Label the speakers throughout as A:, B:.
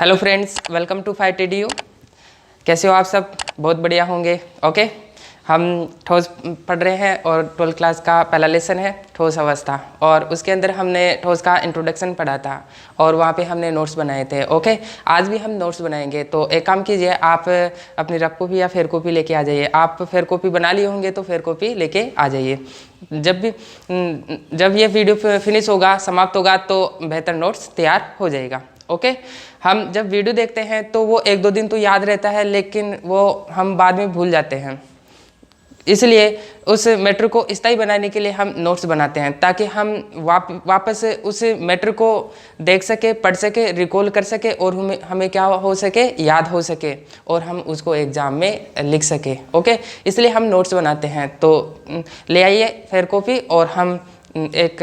A: Hello friends, welcome to fight एडीयू। कैसे हो आप सब? बहुत बढ़िया होंगे। ओके, हम ठोस पढ़ रहे हैं और 12th क्लास का पहला लेसन है ठोस अवस्था, और उसके अंदर हमने ठोस का इंट्रोडक्शन पढ़ा था और वहाँ पे हमने नोट्स बनाए थे। ओके, आज भी हम नोट्स बनाएंगे। तो एक काम कीजिए, आप अपनी रफ कॉपी या फेयर कॉपी लेके आ जाइए। आप फेयर कॉपी बना लिए होंगे तो फेयर कॉपी लेके आ जाइए। जब ये वीडियो फिनिश होगा, समाप्त होगा, तो बेहतर नोट्स तैयार हो जाएगा। ओके, हम जब वीडियो देखते हैं तो वो 1-2 दिन तो याद रहता है, लेकिन वो हम बाद में भूल जाते हैं। इसलिए उस मैटर को स्थायी बनाने के लिए हम नोट्स बनाते हैं, ताकि हम वापस उस मैटर को देख सके, पढ़ सके, रिकॉल कर सके और हमें क्या हो सके, याद हो सके, और हम उसको एग्जाम में लिख सके। ओके, इसलिए हम नोट्स बनाते हैं। तो ले आइए फेयर कॉपी और हम एक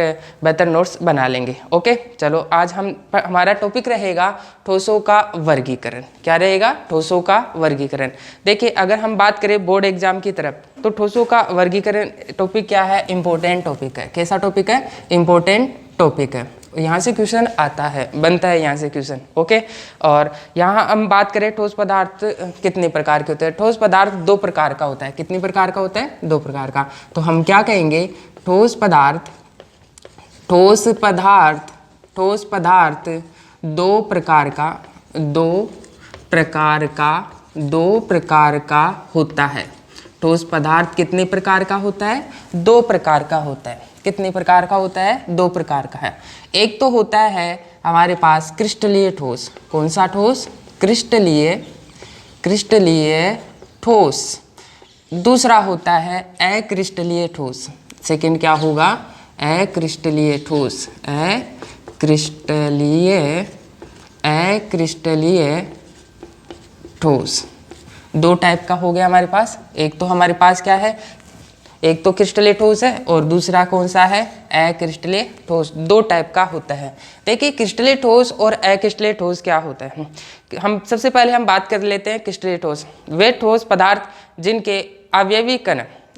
A: बेहतर नोट्स बना लेंगे। ओके, चलो आज हमारा टॉपिक रहेगा ठोसों का वर्गीकरण। क्या रहेगा? ठोसों का वर्गीकरण। देखिए, अगर हम बात करें बोर्ड एग्जाम की तरफ, तो ठोसों का वर्गीकरण टॉपिक क्या है? इम्पोर्टेंट टॉपिक है। कैसा टॉपिक है? इम्पोर्टेंट टॉपिक है। यहाँ से क्वेश्चन आता है, बनता है यहाँ से क्वेश्चन। ओके, और यहाँ हम बात करें ठोस पदार्थ कितने प्रकार के होते हैं। ठोस पदार्थ 2 प्रकार का होता है। कितनी प्रकार का होता है? 2 प्रकार का। तो हम क्या कहेंगे? ठोस पदार्थ 2 प्रकार का होता है। ठोस पदार्थ कितने प्रकार का होता है? 2 प्रकार का होता है। कितने प्रकार का होता है? 2 प्रकार का है। एक तो होता है हमारे पास क्रिस्टलीय ठोस। कौन सा ठोस? क्रिस्टलीय ठोस। दूसरा होता है अक्रिस्टलीय ठोस। सेकंड क्या होगा? अक्रिस्टलीय ठोस। अक्रिस्टलीय ठोस 2 टाइप का हो गया हमारे पास। एक तो हमारे पास क्या है? एक तो क्रिस्टलीय ठोस है और दूसरा कौन सा है? अक्रिस्टलीय ठोस। 2 टाइप का होता है। देखिए, क्रिस्टलीय ठोस और अक्रिस्टलीय ठोस क्या होता है। हम सबसे पहले हम बात कर लेते हैं क्रिस्टलीय ठोस। वे ठोस पदार्थ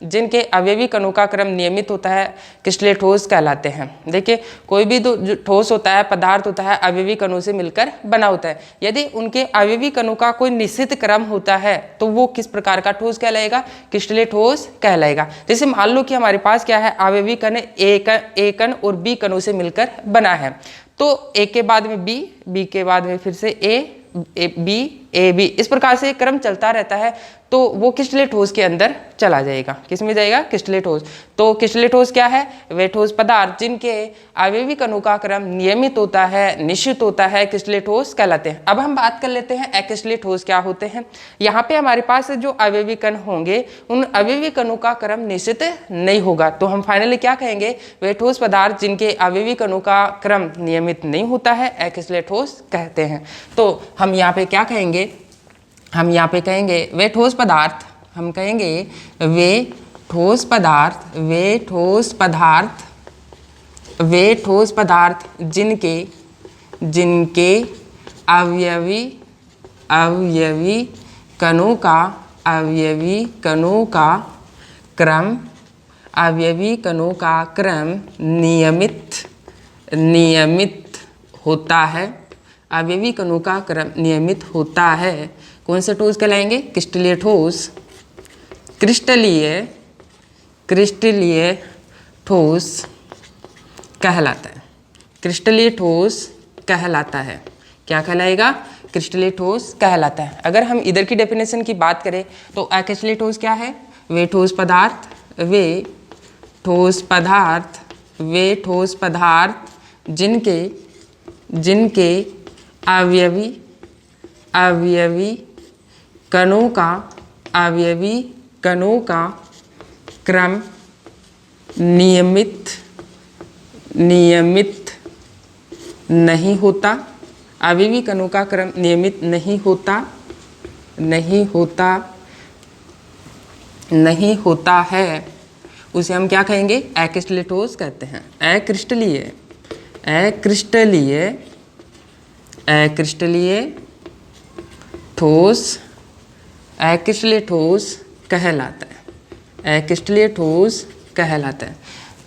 A: जिनके अवयवी कणों का क्रम नियमित होता है, क्रिस्टलीय ठोस कहलाते हैं। देखिए, कोई भी जो ठोस होता है, पदार्थ होता है, अवयवी कणों से मिलकर बना होता है। यदि उनके अवयवी कणों का कोई निश्चित क्रम होता है तो वो किस प्रकार का ठोस कहलाएगा? क्रिस्टलीय ठोस कहलाएगा। जैसे मान लो कि हमारे पास क्या है? अवयवी कण ए कण और बी कणों से मिलकर बना है। तो ए के बाद में बी, बी के बाद में फिर से ए बी, इस प्रकार से क्रम चलता रहता है। तो वो क्रिस्टलीय ठोस के अंदर चला जाएगा। किस में जाएगा? क्रिस्टलीय ठोस। तो क्रिस्टलीय ठोस क्या है? वे ठोस पदार्थ जिनके अवयवी कणों का क्रम नियमित होता है, निश्चित होता है, क्रिस्टलीय ठोस कहलाते हैं। अब हम बात कर लेते हैं अक्रिस्टलीय ठोस क्या होते हैं। यहाँ पे हमारे पास जो अवयवी कण होंगे, उन अवयवी कणों का क्रम निश्चित नहीं होगा। तो हम फाइनली क्या कहेंगे? वे ठोस पदार्थ जिनके अवयवी कणों का क्रम नियमित नहीं होता है, अक्रिस्टलीय ठोस कहते हैं। तो हम यहाँ पे क्या कहेंगे? हम यहाँ पे कहेंगे वे ठोस पदार्थ, हम कहेंगे वे ठोस पदार्थ जिनके अवयवी कणों का क्रम नियमित होता है। अवयवी कणों का क्रम नियमित होता है। कौन से ठोस कहलाएंगे? क्रिस्टलीय ठोस। क्रिस्टलीय ठोस कहलाता है। क्रिस्टलीय ठोस कहलाता है। क्या कहलाएगा? क्रिस्टलीय ठोस कहलाता है। अगर हम इधर की डेफिनेशन की बात करें तो अक्रिस्टलीय ठोस क्या है? वे ठोस पदार्थ जिनके अवयवी कणों का क्रम नियमित नहीं होता। अवयवी कणों का क्रम नियमित नहीं होता है, उसे हम क्या कहेंगे? अक्रिस्टलीय ठोस कहते हैं। अक्रिस्टलीय ठोस अक्रिस्टलीय ठोस कहलाता है। अक्रिस्टलीय ठोस कहलाता है।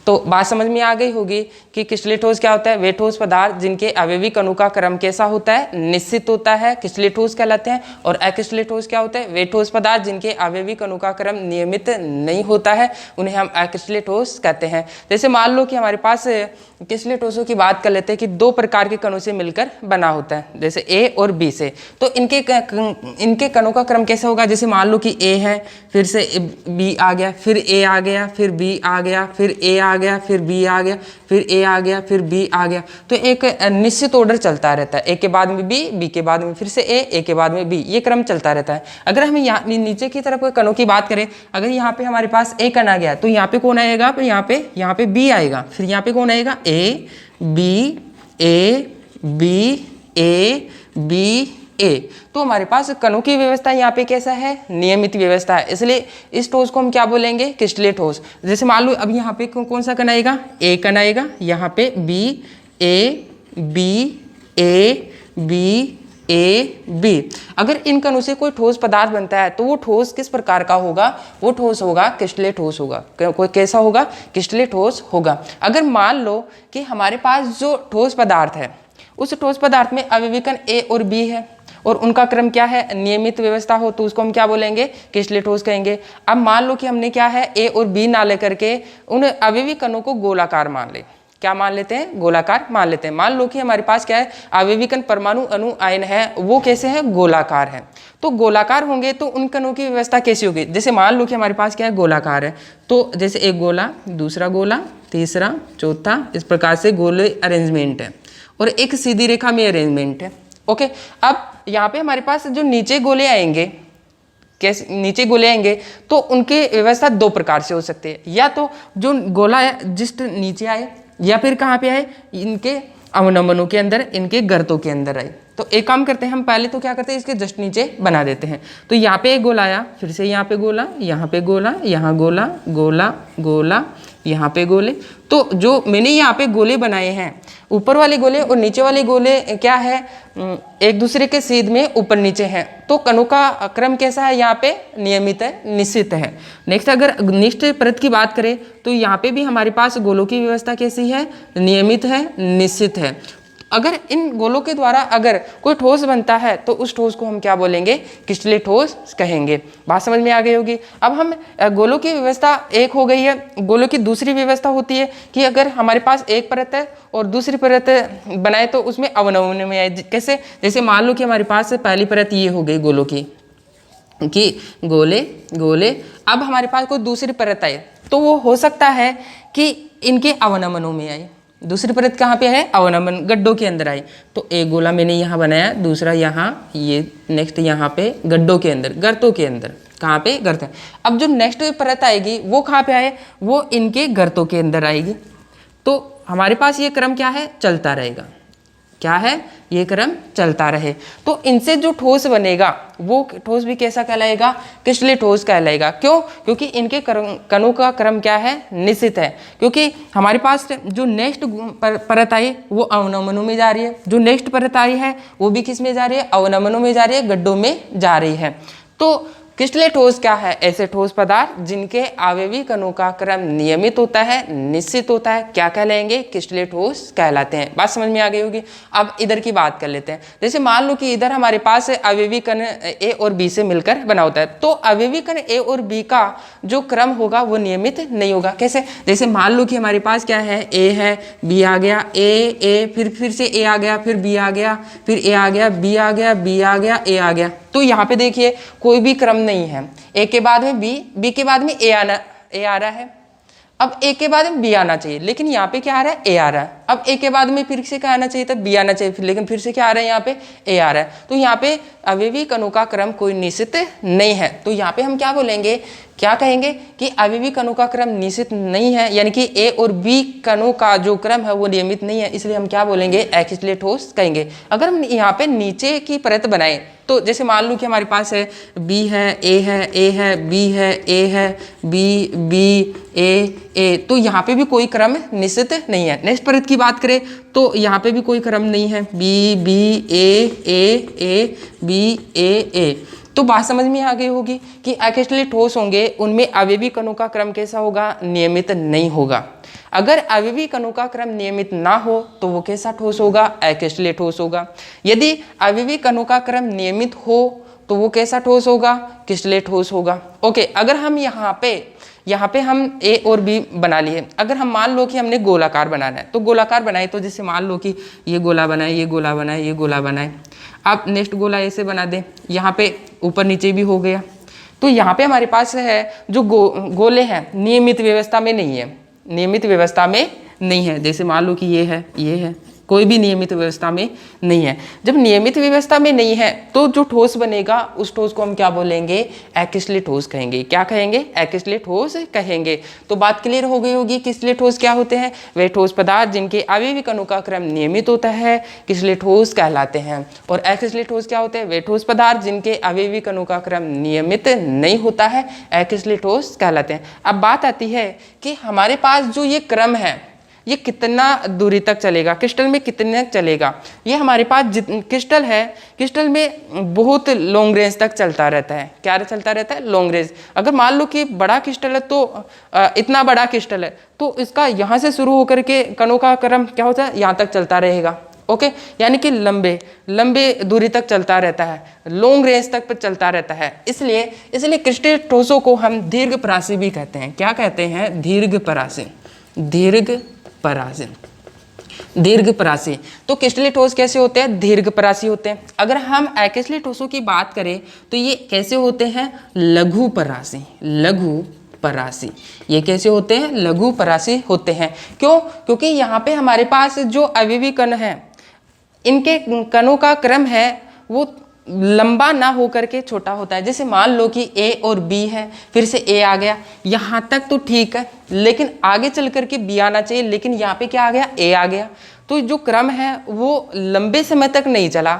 A: तो बात समझ में आ गई होगी कि क्रिस्टलीय ठोस क्या होता है। वे ठोस पदार्थ जिनके आवयवी कणों का क्रम कैसा होता है, निश्चित होता है, क्रिस्टलीय ठोस कहलाते हैं। और अक्रिस्टलीय ठोस क्या होता है, वे ठोस पदार्थ जिनके आवयवी कणों का क्रम नियमित नहीं होता है, उन्हें हम अक्रिस्टलीय ठोस कहते हैं। जैसे मान लो कि हमारे पास क्रिस्टलीय ठोसों की बात कर लेते हैं कि दो प्रकार के कणों से मिलकर बना होता है, जैसे ए और बी से। तो इनके कणों का क्रम कैसा होगा, जैसे मान लो कि ए है, फिर से बी आ गया, फिर ए आ गया, फिर बी आ गया, फिर ए आ गया, फिर बी आ गया, फिर ए आ गया, फिर बी आ गया। तो एक निश्चित ऑर्डर चलता रहता है, ए के बाद में बी, बी के बाद में फिर से ए के बाद में बी, ये क्रम चलता रहता है। अगर हम यहाँ नीचे की तरफ कणों की बात करें, अगर यहाँ पे हमारे पास ए कण आ गया तो यहाँ पे कौन आएगा, फिर यहाँ पे बी आएगा, फिर यहाँ पे कौन आएगा, ए बी ए बी ए। तो हमारे पास कणों की व्यवस्था यहाँ पे कैसा है, नियमित व्यवस्था है, इसलिए इस ठोस को हम क्या बोलेंगे, क्रिस्टलीय ठोस। जैसे मान लो अब यहाँ पे कौन सा कण आएगा, ए कण आएगा, यहाँ पे बी ए बी। अगर इन कणों से कोई ठोस पदार्थ बनता है तो वो ठोस किस प्रकार का होगा, वो ठोस होगा क्रिस्टलीय ठोस होगा। कोई कैसा होगा, क्रिस्टलीय ठोस होगा। अगर मान लो कि हमारे पास जो ठोस पदार्थ है उस ठोस पदार्थ में आवयवी कण ए और बी है और उनका क्रम क्या है, नियमित व्यवस्था हो, तो उसको हम क्या बोलेंगे, क्रिस्टलीय ठोस कहेंगे। अब मान लो कि हमने क्या है, ए और बी ना लेकर के उन आवयवी कणों को गोलाकार मान ले, क्या मान लेते हैं, गोलाकार मान लेते हैं। मान लो कि हमारे पास क्या है, आवयवी कण परमाणु अणु आयन है, वो कैसे है, गोलाकार है। तो गोलाकार होंगे तो उन कणों की व्यवस्था कैसी होगी, जैसे मान लो कि हमारे पास क्या है, गोलाकार है, तो जैसे एक गोला, दूसरा गोला, तीसरा, चौथा, इस प्रकार से गोले अरेंजमेंट है और एक सीधी रेखा में अरेंजमेंट है। ओके, अब यहाँ पे हमारे पास जो नीचे गोले आएंगे, कैसे नीचे गोले आएंगे, तो उनकी व्यवस्था दो प्रकार से हो सकती है, या तो जो गोला है जिस्ट नीचे आए, या फिर कहाँ पे आए, इनके अवनमनों के अंदर, इनके गर्तों के अंदर आए। तो एक काम करते हैं हम, पहले तो क्या करते हैं, इसके जस्ट नीचे बना देते हैं। तो यहाँ पे एक गोला आया, फिर से यहाँ पे गोला, यहाँ पे गोला, यहाँ गोला, गोला गोला, यहाँ पे गोले। तो जो मैंने यहाँ पे गोले बनाए हैं, ऊपर वाले गोले और नीचे वाले गोले क्या है, एक दूसरे के सीध में ऊपर नीचे हैं। तो कणों का क्रम कैसा है, यहाँ पे नियमित है, निश्चित है। नेक्स्ट अगर नेक्स्ट परत की बात करें तो यहाँ पे भी हमारे पास गोलों की व्यवस्था कैसी है, नियमित है, निश्चित है। अगर इन गोलों के द्वारा अगर कोई ठोस बनता है तो उस ठोस को हम क्या बोलेंगे, क्रिस्टलीय ठोस कहेंगे। बात समझ में आ गई होगी। अब हम गोलों की व्यवस्था एक हो गई है, गोलों की दूसरी व्यवस्था होती है कि अगर हमारे पास एक परत है और दूसरी परत बनाए तो उसमें अवनमन में आए। कैसे, जैसे मान लो कि हमारे पास पहली परत ये हो गई गोलों की कि गोले गोले। अब हमारे पास कोई दूसरी परत आए तो वो हो सकता है कि इनके अवनमनों में आए। दूसरी परत कहाँ पे है, अवनमन गड्ढों के अंदर आई। तो एक गोला मैंने यहाँ बनाया, दूसरा यहाँ, ये नेक्स्ट यहाँ पे गड्ढों के अंदर, गर्तों के अंदर, कहाँ पे, गर्त। अब जो नेक्स्ट परत आएगी वो कहाँ पे आए, वो इनके गर्तों के अंदर आएगी। तो हमारे पास ये क्रम क्या है, चलता रहेगा, क्या है, ये क्रम चलता रहे। तो इनसे जो ठोस बनेगा वो ठोस भी कैसा कहलाएगा, क्रिस्टलीय ठोस कहलाएगा। क्यों, क्योंकि इनके कणों का क्रम क्या है, निश्चित है। क्योंकि हमारे पास जो नेक्स्ट परत आई वो अवनमनों में जा रही है, जो नेक्स्ट परत आई है वो भी किस में जा रही है, अवनमनों में जा रही है, गड्ढों में जा रही है। तो क्रिस्टलीय ठोस क्या है, ऐसे ठोस पदार्थ जिनके आवयवी कणों का क्रम नियमित होता है, निश्चित होता है, क्या कहलाएंगे, क्रिस्टलीय ठोस कहलाते हैं। बात समझ में आ गई होगी। अब इधर की बात कर लेते हैं। जैसे मान लो कि इधर हमारे पास आवयवी कण ए और बी से मिलकर बना होता है, तो आवयवी कण ए और बी का जो क्रम होगा वो नियमित नहीं होगा। कैसे, जैसे मान लो कि हमारे पास क्या है, ए है, बी आ गया, ए फिर से ए आ गया, फिर बी आ गया, फिर ए आ गया, बी आ गया, बी आ गया, ए आ गया। तो यहाँ पे देखिए कोई भी क्रम नहीं है, ए के बाद में बी, बी के बाद में ए आ रहा है। अब ए के बाद में बी आना चाहिए, लेकिन यहाँ पे क्या आ रहा है, ए आ रहा है। अब ए के बाद में फिर से क्या आना चाहिए था, बी आना चाहिए, लेकिन फिर से क्या आ रहा है, यहाँ पे ए आ रहा है। तो यहाँ पे आवयवी कणों का क्रम कोई निश्चित नहीं है। तो यहाँ पे हम क्या बोलेंगे, क्या कहेंगे कि आवयवी कणों का क्रम निश्चित नहीं है, यानी कि ए और बी कणों का जो क्रम है वो नियमित नहीं है, इसलिए हम क्या बोलेंगे, अक्रिस्टलीय ठोस कहेंगे। अगर हम यहाँ पे नीचे की परत बनाए तो जैसे मान लो कि हमारे पास है बी है, ए है, ए है, बी है, ए है, बी ए, तो यहाँ पे भी कोई क्रम निश्चित नहीं है। नेक्स्ट परत की बात करें तो यहाँ पे भी कोई क्रम नहीं है, बी ए बी ए। तो बात समझ में आ गई होगी कि अक्रिस्टलीय ठोस होंगे उनमें अवयवी कणों का क्रम कैसा होगा, नियमित नहीं होगा। अगर अवयवी कणों का क्रम नियमित ना हो तो वो कैसा ठोस होगा, अक्रिस्टलीय ठोस होगा। यदि अवयवी कणों का क्रम नियमित हो तो वो कैसा ठोस होगा, क्रिस्टलीय ठोस होगा। ओके, अगर हम यहाँ पे हम ए और बी बना लिए। अगर हम मान लो कि हमने गोलाकार बनाना है तो गोलाकार बनाए, तो जैसे मान लो कि ये गोला बनाए, ये गोला बनाए, ये गोला बनाए। अब नेक्स्ट गोला ऐसे बना दें, यहाँ पे ऊपर नीचे भी हो गया। तो यहाँ पे हमारे पास है जो गोले हैं नियमित व्यवस्था में नहीं है, नियमित व्यवस्था में नहीं है। जैसे मान लो कि ये है, कोई भी नियमित व्यवस्था में नहीं है। जब नियमित व्यवस्था में नहीं है तो जो ठोस बनेगा उस ठोस को हम क्या बोलेंगे, अक्रिस्टलीय ठोस कहेंगे। क्या कहेंगे, अक्रिस्टलीय ठोस कहेंगे। तो बात क्लियर हो गई होगी। क्रिस्टलीय ठोस क्या होते हैं, वे ठोस पदार्थ जिनके अवयवी कणों का क्रम नियमित होता है, क्रिस्टलीय ठोस कहलाते हैं। और अक्रिस्टलीय ठोस क्या होते हैं, वे ठोस पदार्थ जिनके अवयवी कणों का क्रम नियमित नहीं होता है, अक्रिस्टलीय ठोस कहलाते हैं। अब बात आती है कि हमारे पास जो ये क्रम है ये कितना दूरी तक चलेगा, क्रिस्टल में कितने तक चलेगा। ये हमारे पास क्रिस्टल है, क्रिस्टल में बहुत लॉन्ग रेंज तक चलता रहता है। क्या चलता रहता है, लॉन्ग रेंज। अगर मान लो कि बड़ा क्रिस्टल है तो इतना बड़ा क्रिस्टल है तो इसका यहाँ से शुरू होकर के कणों का क्रम क्या होता है, यहाँ तक चलता रहेगा। ओके, यानी कि लंबे दूरी तक चलता रहता है, लॉन्ग रेंज तक पर चलता रहता है। इसलिए क्रिस्टलीय ठोसों को हम दीर्घपरासी भी कहते हैं। क्या कहते हैं, दीर्घपरासी। दीर्घपरासी। तो क्रिस्टलीय ठोस कैसे होते हैं, दीर्घपरासी होते हैं। अगर हम अक्रिस्टलीय ठोसों की बात करें तो ये कैसे होते हैं, लघुपरासी। ये कैसे होते हैं, लघुपरासी होते हैं। क्यों, क्योंकि यहाँ पे हमारे पास जो अवयवी कण है इनके कणों का क्रम है वो लंबा ना होकर के छोटा होता है। जैसे मान लो कि ए और बी है, फिर से ए आ गया, यहाँ तक तो ठीक है, लेकिन आगे चल करके बी आना चाहिए, लेकिन यहाँ पे क्या आ गया, ए आ गया। तो जो क्रम है वो लंबे समय तक नहीं चला,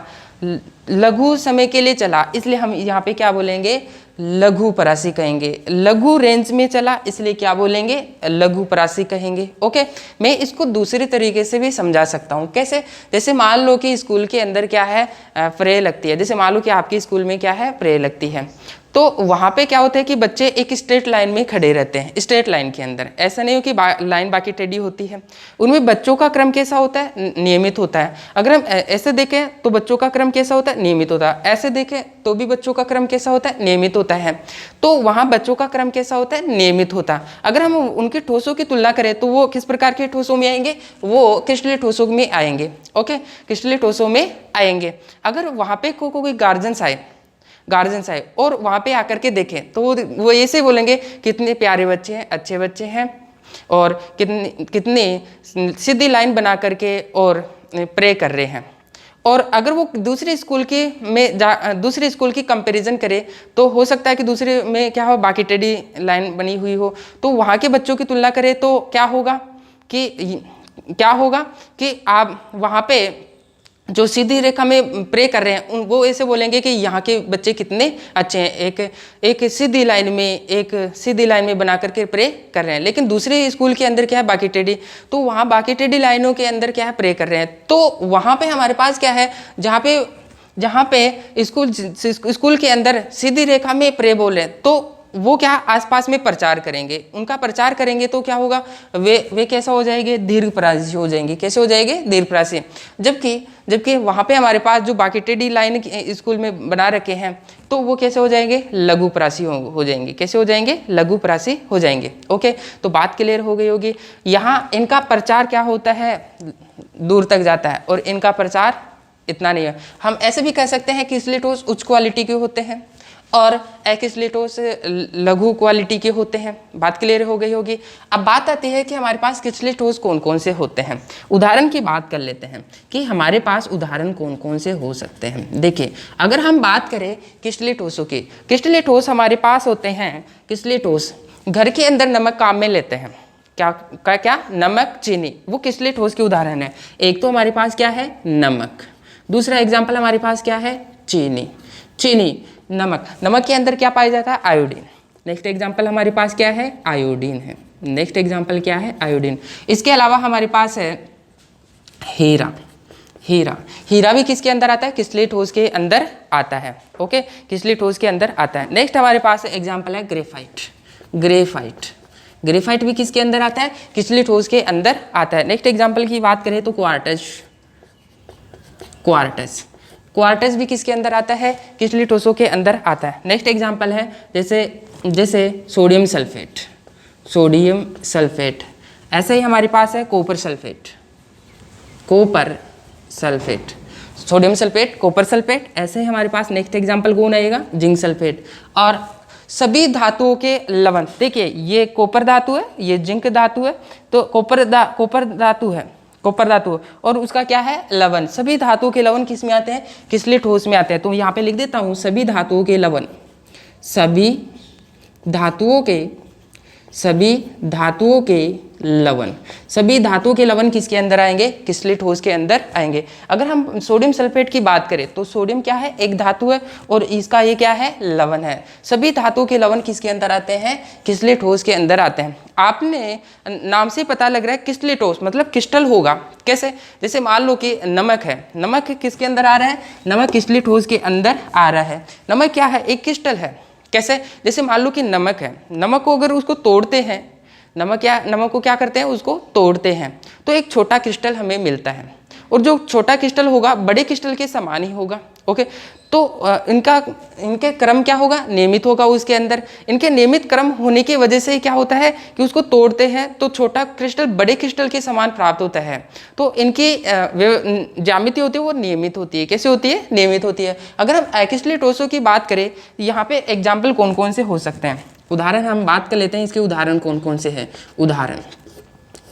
A: लघु समय के लिए चला, इसलिए हम यहाँ पे क्या बोलेंगे, लघुपरासी कहेंगे। लघु रेंज में चला इसलिए क्या बोलेंगे, लघुपरासी कहेंगे। ओके, मैं इसको दूसरे तरीके से भी समझा सकता हूँ। कैसे, जैसे मान लो कि स्कूल के अंदर क्या है, प्रे लगती है। जैसे मान लो कि आपके स्कूल में क्या है, प्रे लगती है। तो वहाँ पे क्या होता है कि बच्चे एक स्ट्रेट लाइन में खड़े रहते हैं, स्ट्रेट लाइन के अंदर। ऐसा नहीं हो कि लाइन बाकी टेढ़ी होती है। उनमें बच्चों का क्रम कैसा होता है, नियमित होता है। अगर हम ऐसे देखें तो बच्चों का क्रम कैसा होता है, नियमित होता है। ऐसे देखें तो भी बच्चों का क्रम कैसा होता है, नियमित होता है। तो वहाँ बच्चों का क्रम कैसा होता है, नियमित होता है। अगर हम उनके ठोसों की तुलना करें तो वो किस प्रकार के ठोसों में आएंगे, वो क्रिस्टलीय ठोसों में आएंगे। ओके, क्रिस्टलीय ठोसों में आएंगे। अगर वहाँ पे कोई गार्जियंस आए और वहाँ पे आकर के देखें तो वो ऐसे बोलेंगे कितने प्यारे बच्चे हैं, अच्छे बच्चे हैं, और कितनी सीधी लाइन बना करके और प्रे कर रहे हैं। और अगर वो दूसरे स्कूल की कंपैरिजन करे तो हो सकता है कि दूसरे में क्या हो, बाकी टेढ़ी लाइन बनी हुई हो। तो वहाँ के बच्चों की तुलना करें तो क्या होगा कि आप वहाँ पे जो सीधी रेखा में प्रे कर रहे हैं वो ऐसे बोलेंगे कि यहाँ के बच्चे कितने अच्छे हैं, एक सीधी लाइन में बना करके प्रे कर रहे हैं। लेकिन दूसरे स्कूल के अंदर क्या है, बाकी टेढ़ी, तो वहाँ बाकी टेढ़ी लाइनों के अंदर क्या है, प्रे कर रहे हैं। तो वहाँ पे हमारे पास क्या है, जहाँ पे स्कूल के अंदर सीधी रेखा में प्रे बोल रहे हैं तो वो क्या आसपास में प्रचार करेंगे, उनका प्रचार करेंगे तो क्या होगा, वे कैसा हो जाएंगे, दीर्घपरासी हो जाएंगे। कैसे हो जाएंगे, दीर्घपरासी। जबकि वहाँ पे हमारे पास जो बाकी टेढ़ी लाइन स्कूल में बना रखे हैं तो वो कैसे हो जाएंगे, लघुपरासी हो जाएंगे। कैसे हो जाएंगे, लघुपरासी हो जाएंगे। ओके, तो बात क्लियर हो गई होगी। यहाँ इनका प्रचार क्या होता है, दूर तक जाता है, और इनका प्रचार इतना नहीं है। हम ऐसे भी कह सकते हैं कि क्रिस्टलीय ठोस उच्च क्वालिटी के होते हैं और अक्रिस्टलीय ठोस लघु क्वालिटी के होते हैं। बात क्लियर हो गई होगी। अब बात आती है कि हमारे पास क्रिस्टलीय ठोस कौन कौन से होते हैं। उदाहरण की बात कर लेते हैं कि हमारे पास उदाहरण कौन कौन से हो सकते हैं। देखिए, अगर हम बात करें क्रिस्टलीय ठोसों की, क्रिस्टलीय ठोस हमारे पास होते हैं, क्रिस्टलीय ठोस घर के अंदर नमक काम में लेते हैं। क्या नमक, चीनी, वो क्रिस्टलीय ठोस के उदाहरण है। एक तो हमारे पास क्या है, नमक। दूसरा एग्जाम्पल हमारे पास क्या है, चीनी, नमक के अंदर क्या पाया जाता है, आयोडीन। नेक्स्ट एग्जाम्पल हमारे पास क्या है, आयोडीन है। नेक्स्ट एग्जाम्पल क्या है, आयोडीन। इसके अलावा हमारे पास है हीरा। हीरा। हीरा भी किसके अंदर आता है? किसले ठोस के अंदर आता है। ओके, किसले ठोस के अंदर आता है। नेक्स्ट हमारे पास एग्जांपल है ग्रेफाइट। ग्रेफाइट, ग्रेफाइट भी किसके अंदर आता है? किसले ठोस के अंदर आता है। नेक्स्ट एग्जांपल की बात करें तो क्वार्टज। क्वार्टज, क्वार्टज भी किसके अंदर आता है? किसले ठोसों के अंदर आता है। नेक्स्ट एग्जांपल है जैसे सोडियम सल्फेट। सोडियम सल्फेट, ऐसे ही हमारे पास है copper sulphate. Copper sulphate, sodium sulphate, copper sulphate. ऐसे ही हमारे पास नेक्स्ट एग्जांपल कौन आएगा? Zinc sulphate. और सभी धातुओं के लवण, देखिए ये कॉपर धातु है, ये जिंक धातु है, तो कॉपर धातु है, कॉपर धातु, और उसका क्या है? लवण। सभी धातुओं के लवण किस में आते हैं? किसले ठोस में आते हैं। तो यहाँ पे लिख देता हूँ सभी धातुओं के लवण, सभी धातुओं के लवण, सभी धातुओं के लवण किसके अंदर आएंगे? किसले ठोस के अंदर आएंगे। अगर हम सोडियम सल्फेट की बात करें तो सोडियम क्या है? एक धातु है और इसका ये क्या है? लवण है। सभी धातुओं के लवण किसके अंदर आते हैं? किसले ठोस के अंदर आते हैं। आपने नाम से पता लग रहा है किसले ठोस मतलब क्रिस्टल होगा। कैसे? जैसे मान लो कि नमक है, नमक किसके अंदर आ रहा है? नमक किसले ठोस के अंदर आ रहा है। नमक क्या है? एक क्रिस्टल है। कैसे? जैसे मान लो कि नमक है, नमक को अगर उसको तोड़ते हैं, नमक को क्या करते हैं? उसको तोड़ते हैं तो एक छोटा क्रिस्टल हमें मिलता है, और जो छोटा क्रिस्टल होगा बड़े क्रिस्टल के समान ही होगा। ओके, तो इनके क्रम क्या होगा? नियमित होगा उसके अंदर। इनके नियमित क्रम होने की वजह से क्या होता है कि उसको तोड़ते हैं तो छोटा क्रिस्टल बड़े क्रिस्टल के समान प्राप्त होता है। तो इनकी ज्यामिति होती है वो नियमित होती है। कैसे होती है? नियमित होती है। अगर हम एक्रिस्टलीय ठोसों की बात करें, यहाँ पे एग्जाम्पल कौन कौन से हो सकते हैं? उदाहरण हम बात कर लेते हैं, इसके उदाहरण कौन कौन से हैं। उदाहरण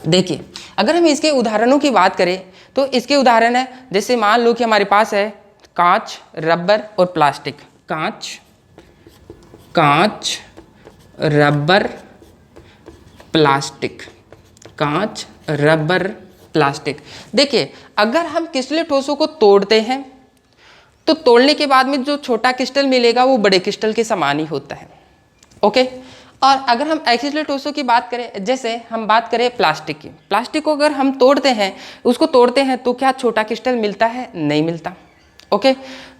A: देखिए, अगर हम इसके उदाहरणों की बात करें तो इसके उदाहरण है, जैसे मान लो कि हमारे पास है कांच, रबर और प्लास्टिक। कांच, रबर, प्लास्टिक। कांच, रबर, प्लास्टिक। देखिए, अगर हम किसले ठोसों को तोड़ते हैं तो तोड़ने के बाद में जो छोटा क्रिस्टल मिलेगा वो बड़े क्रिस्टल के समान ही होता है। ओके, और अगर हम एक्रिस्टलीय ठोसों की बात करें, जैसे हम बात करें प्लास्टिक की, प्लास्टिक को अगर हम तोड़ते हैं, उसको तोड़ते हैं तो क्या छोटा क्रिस्टल मिलता है? नहीं मिलता। ओके,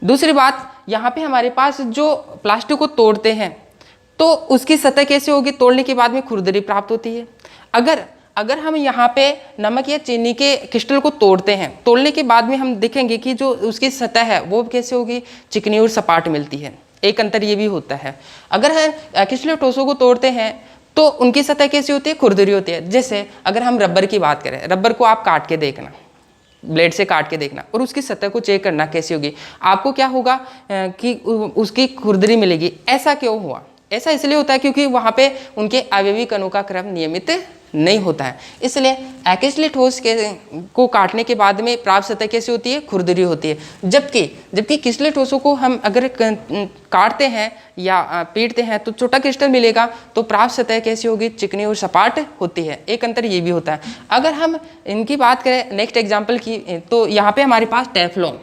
A: दूसरी बात, यहाँ पे हमारे पास जो प्लास्टिक को तोड़ते हैं तो उसकी सतह कैसे होगी? तोड़ने के बाद में खुरदरी प्राप्त होती है। अगर हम यहाँ पे नमक या चीनी के क्रिस्टल को तोड़ते हैं, तोड़ने के बाद में हम देखेंगे कि जो उसकी सतह है वो कैसे होगी? चिकनी और सपाट मिलती है। एक अंतर ये भी होता है। अगर हम एक्रिस्टलीय ठोसों को तोड़ते हैं तो उनकी सतह कैसी होती है? खुरदरी होती है। जैसे अगर हम रबर की बात करें, रबर को आप काट के देखना, ब्लेड से काट के देखना और उसकी सतह को चेक करना कैसी होगी। आपको क्या होगा कि उसकी खुरदरी मिलेगी। ऐसा क्यों हुआ? ऐसा इसलिए होता है क्योंकि वहाँ पे उनके अवयवी कणों का क्रम नियमित नहीं होता है। इसलिए एक्रिस्टलीय ठोस को काटने के बाद में प्राप्त सतह कैसी होती है? खुरदरी होती है। जबकि क्रिस्टलीय ठोसों को हम अगर काटते हैं या पीटते हैं तो छोटा क्रिस्टल मिलेगा, तो प्राप्त सतह कैसी होगी? चिकनी और सपाट होती है। एक अंतर ये भी होता है। अगर हम इनकी बात करें नेक्स्ट एग्जाम्पल की, तो यहाँ पे हमारे पास टेफ्लॉन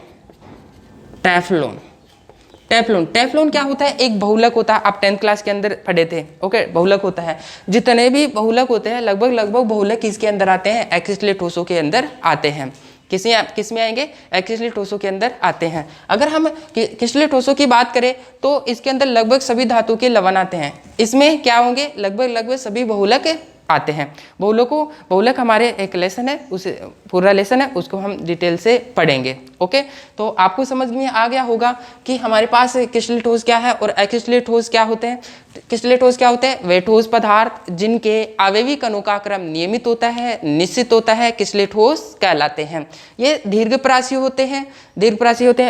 A: क्या होता है? एक बहुलक होता है। आप 10th क्लास के अंदर पढ़े थे। ओके, बहुलक होता है। जितने भी बहुलक होते हैं लगभग बहुलक किसके अंदर आते हैं? एक्रिस्टलीय ठोसों के अंदर आते हैं। किस में आएंगे? एक्रिस्टलीय ठोसों के अंदर आते हैं। अगर हम क्रिस्टलीय ठोसों की बात करें तो इसके अंदर लगभग सभी धातु के लवण आते हैं। इसमें क्या होंगे? लगभग सभी बहुलक आते हैं। बहुलक हमारे एक लेसन है, उस पूरा लेसन है, उसको हम डिटेल से पढ़ेंगे। ओके, तो आपको समझ में आ गया होगा कि हमारे पास क्रिस्टलीय ठोस क्या है और एक्रिस्टलीय ठोस क्या होते हैं। क्रिस्टलीय ठोस क्या होते हैं? वे ठोस पदार्थ जिनके आवेवी कणों का क्रम नियमित होता है, निश्चित होता है, क्रिस्टलीय ठोस कहलाते हैं। ये दीर्घप्रासी होते हैं।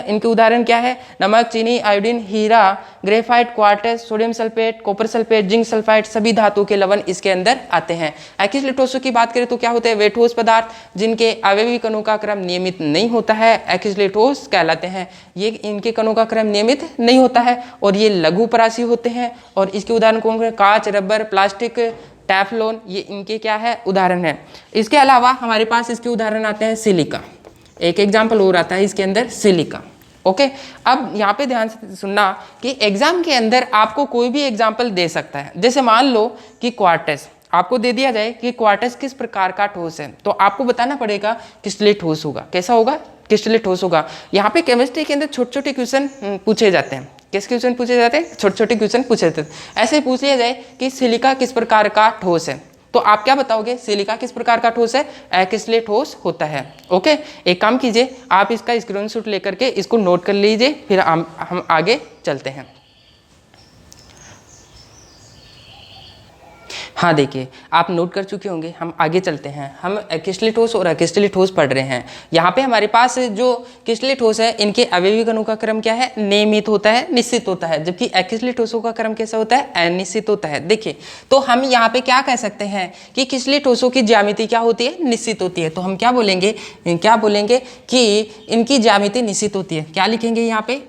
A: इनके उदाहरण क्या है? नमक, चीनी, आयोडीन, हीरा, graphite, quartz, sodium sulphate, copper sulphate, zinc sulphide, सभी धातु के लवण इसके अंदर आते हैं। एक्रिस्टलीय ठोसों की बात करें तो क्या होते हैं? वे ठोस पदार्थ जिनके आवेवी कणों का क्रम नियमित नहीं होता है, एक्रिस्टलीय ठोस कहलाते हैं। ये इनके कणों का क्रम नियमित नहीं होता है और ये लघुपरासी होते हैं। और इसके उदाहरण कौन कौन? कांच, रबर, प्लास्टिक, टेफ्लॉन, ये इनके क्या है? उदाहरण है। इसके अलावा हमारे पास इसके उदाहरण आते हैं सिलिका। एक एग्जाम्पल और आता है इसके अंदर, सिलिका। ओके, अब यहाँ पे ध्यान से सुनना कि एग्जाम के अंदर आपको कोई भी एग्जाम्पल दे सकता है। जैसे मान लो कि क्वार्टज आपको दे दिया जाए कि क्वार्टज किस प्रकार का ठोस है, तो आपको बताना पड़ेगा क्रिस्टलीय ठोस होगा। कैसा होगा? क्रिस्टलीय ठोस होगा। यहाँ पे केमिस्ट्री के अंदर छोटे छोटे क्वेश्चन पूछे जाते हैं। किस क्वेश्चन पूछे जाते हैं? छोटे छोटे क्वेश्चन पूछे जाते हैं। ऐसे पूछ लिया जाए कि सिलिका किस प्रकार का ठोस है, तो आप क्या बताओगे? सिलिका किस प्रकार का ठोस है? अक्रिस्टलीय ठोस होता है। ओके, एक काम कीजिए, आप इसका स्क्रीनशॉट लेकर के इसको नोट कर लीजिए, फिर हम आगे चलते हैं। हाँ देखिए, आप नोट कर चुके होंगे, हम आगे चलते हैं। हम क्रिस्टलीय ठोस और अक्रिस्टलीय ठोस पढ़ रहे हैं। यहाँ पे हमारे पास जो क्रिस्टलीय ठोस है, इनके अवयवी कणों का क्रम क्या है? नियमित होता है, निश्चित होता है, जबकि अक्रिस्टलीय ठोसों का क्रम कैसा होता है? अनिश्चित होता है। देखिए, तो हम यहाँ पे क्या कह सकते हैं कि क्रिस्टलीय ठोसों की ज्यामिति क्या होती है? निश्चित होती है। तो हम क्या बोलेंगे कि इनकी ज्यामिति निश्चित होती है। क्या लिखेंगे यहाँ पे?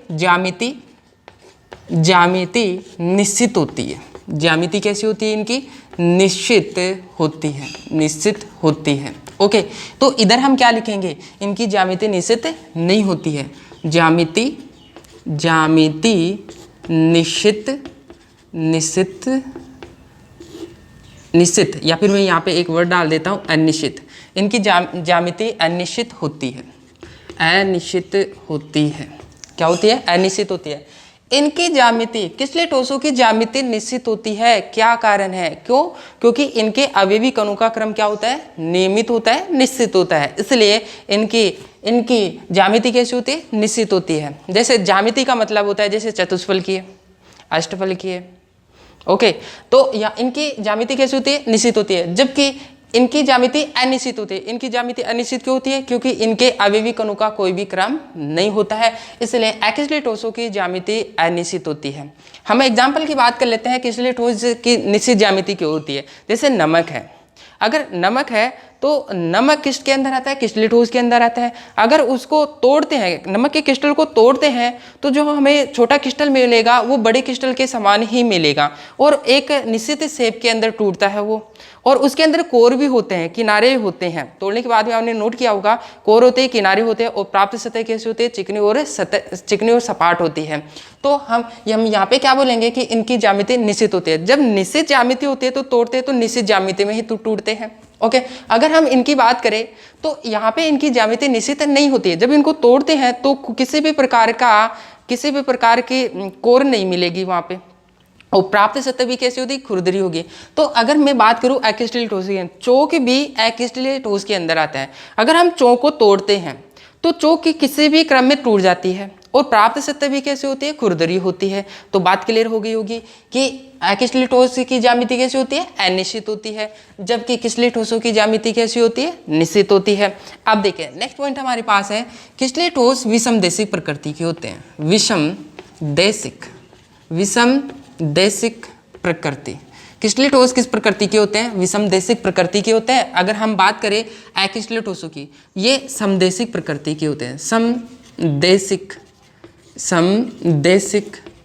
A: ज्यामिति निश्चित होती है। ज्यामिति कैसी होती है इनकी? निश्चित होती है। ओके, तो इधर हम क्या लिखेंगे? इनकी ज्यामिति निश्चित नहीं होती है। ज्यामिति निश्चित, या फिर मैं यहाँ पे एक वर्ड डाल देता हूँ, अनिश्चित। इनकी ज्यामिति अनिश्चित होती है। क्या होती है? अनिश्चित होती है। इनकी ज्यामिति, क्रिस्टलीय ठोसों की ज्यामिति निश्चित होती है। क्या कारण है? क्यों? क्योंकि इनके अवयवी कणों का क्रम क्या होता है? नियमित होता है, निश्चित होता है। इसलिए इनकी ज्यामिति कैसी होती है? निश्चित होती है। जैसे ज्यामिति का मतलब होता है जैसे चतुष्फल की है, अष्टफल की है। ओके, तो या इनकी ज्यामिति कैसी होती है? निश्चित होती है, जबकि इनकी ज्यामिति अनिश्चित होती है। इनकी ज्यामिति अनिश्चित क्यों होती है? क्योंकि इनके अवयवी कणों का कोई भी क्रम नहीं होता है, इसलिए अक्रिस्टलीय ठोसों की ज्यामिति अनिश्चित होती है। हम एग्जाम्पल की बात कर लेते हैं क्रिस्टलीय ठोस की निश्चित ज्यामिति क्यों होती है। जैसे नमक है, अगर नमक है तो नमक किस के अंदर आता है? क्रिस्टलीय ठोस के अंदर आता है। अगर उसको तोड़ते हैं, नमक के क्रिस्टल को तोड़ते हैं, तो जो हमें छोटा क्रिस्टल मिलेगा वो बड़े क्रिस्टल के समान ही मिलेगा और एक निश्चित शेप के अंदर टूटता है वो। और उसके अंदर कोर भी होते हैं, किनारे होते हैं। तोड़ने के बाद में आपने नोट किया होगा, कोर होते हैं, किनारे होते हैं, और प्राप्त सतह कैसे होती है? चिकनी और सपाट होती है। तो हम यहाँ पे क्या बोलेंगे कि इनकी ज्यामिति निश्चित होती है। जब निश्चित ज्यामिति होती है तो तोड़ते हैं तो निश्चित ज्यामिति में ही टूटते हैं। ओके, अगर हम इनकी बात करें तो यहाँ पे इनकी ज्यामिति निश्चित नहीं होती है। जब इनको तोड़ते हैं तो किसी भी प्रकार की कोर नहीं मिलेगी वहाँ पे, और प्राप्त सतह भी कैसी होगी? खुरदरी होगी। तो अगर मैं बात करूं अक्रिस्टलीय ठोस की, चौक भी अक्रिस्टलीय ठोस के अंदर आता है। अगर हम चौक को तोड़ते हैं तो चौक की किसी भी क्रम में टूट जाती है, और प्राप्त सतह भी कैसी होती है? खुरदरी होती है। तो बात क्लियर हो गई होगी कि अक्रिस्टलीय ठोस की ज्यामिति कैसी होती है? अनिश्चित होती है, जबकि क्रिस्टलीय ठोसों की ज्यामिति कैसी होती है? निश्चित होती है। अब देखिए, नेक्स्ट पॉइंट हमारे पास है, क्रिस्टलीय ठोस विषमदेशिक प्रकृति के होते हैं। विषमदेशिक प्रकृति। क्रिस्टलीय ठोस किस प्रकृति के होते हैं? विषमदेशिक प्रकृति के होते हैं। अगर हम बात करें अक्रिस्टलीय ठोसों की, ये समदेशिक प्रकृति के होते हैं। समदेशिक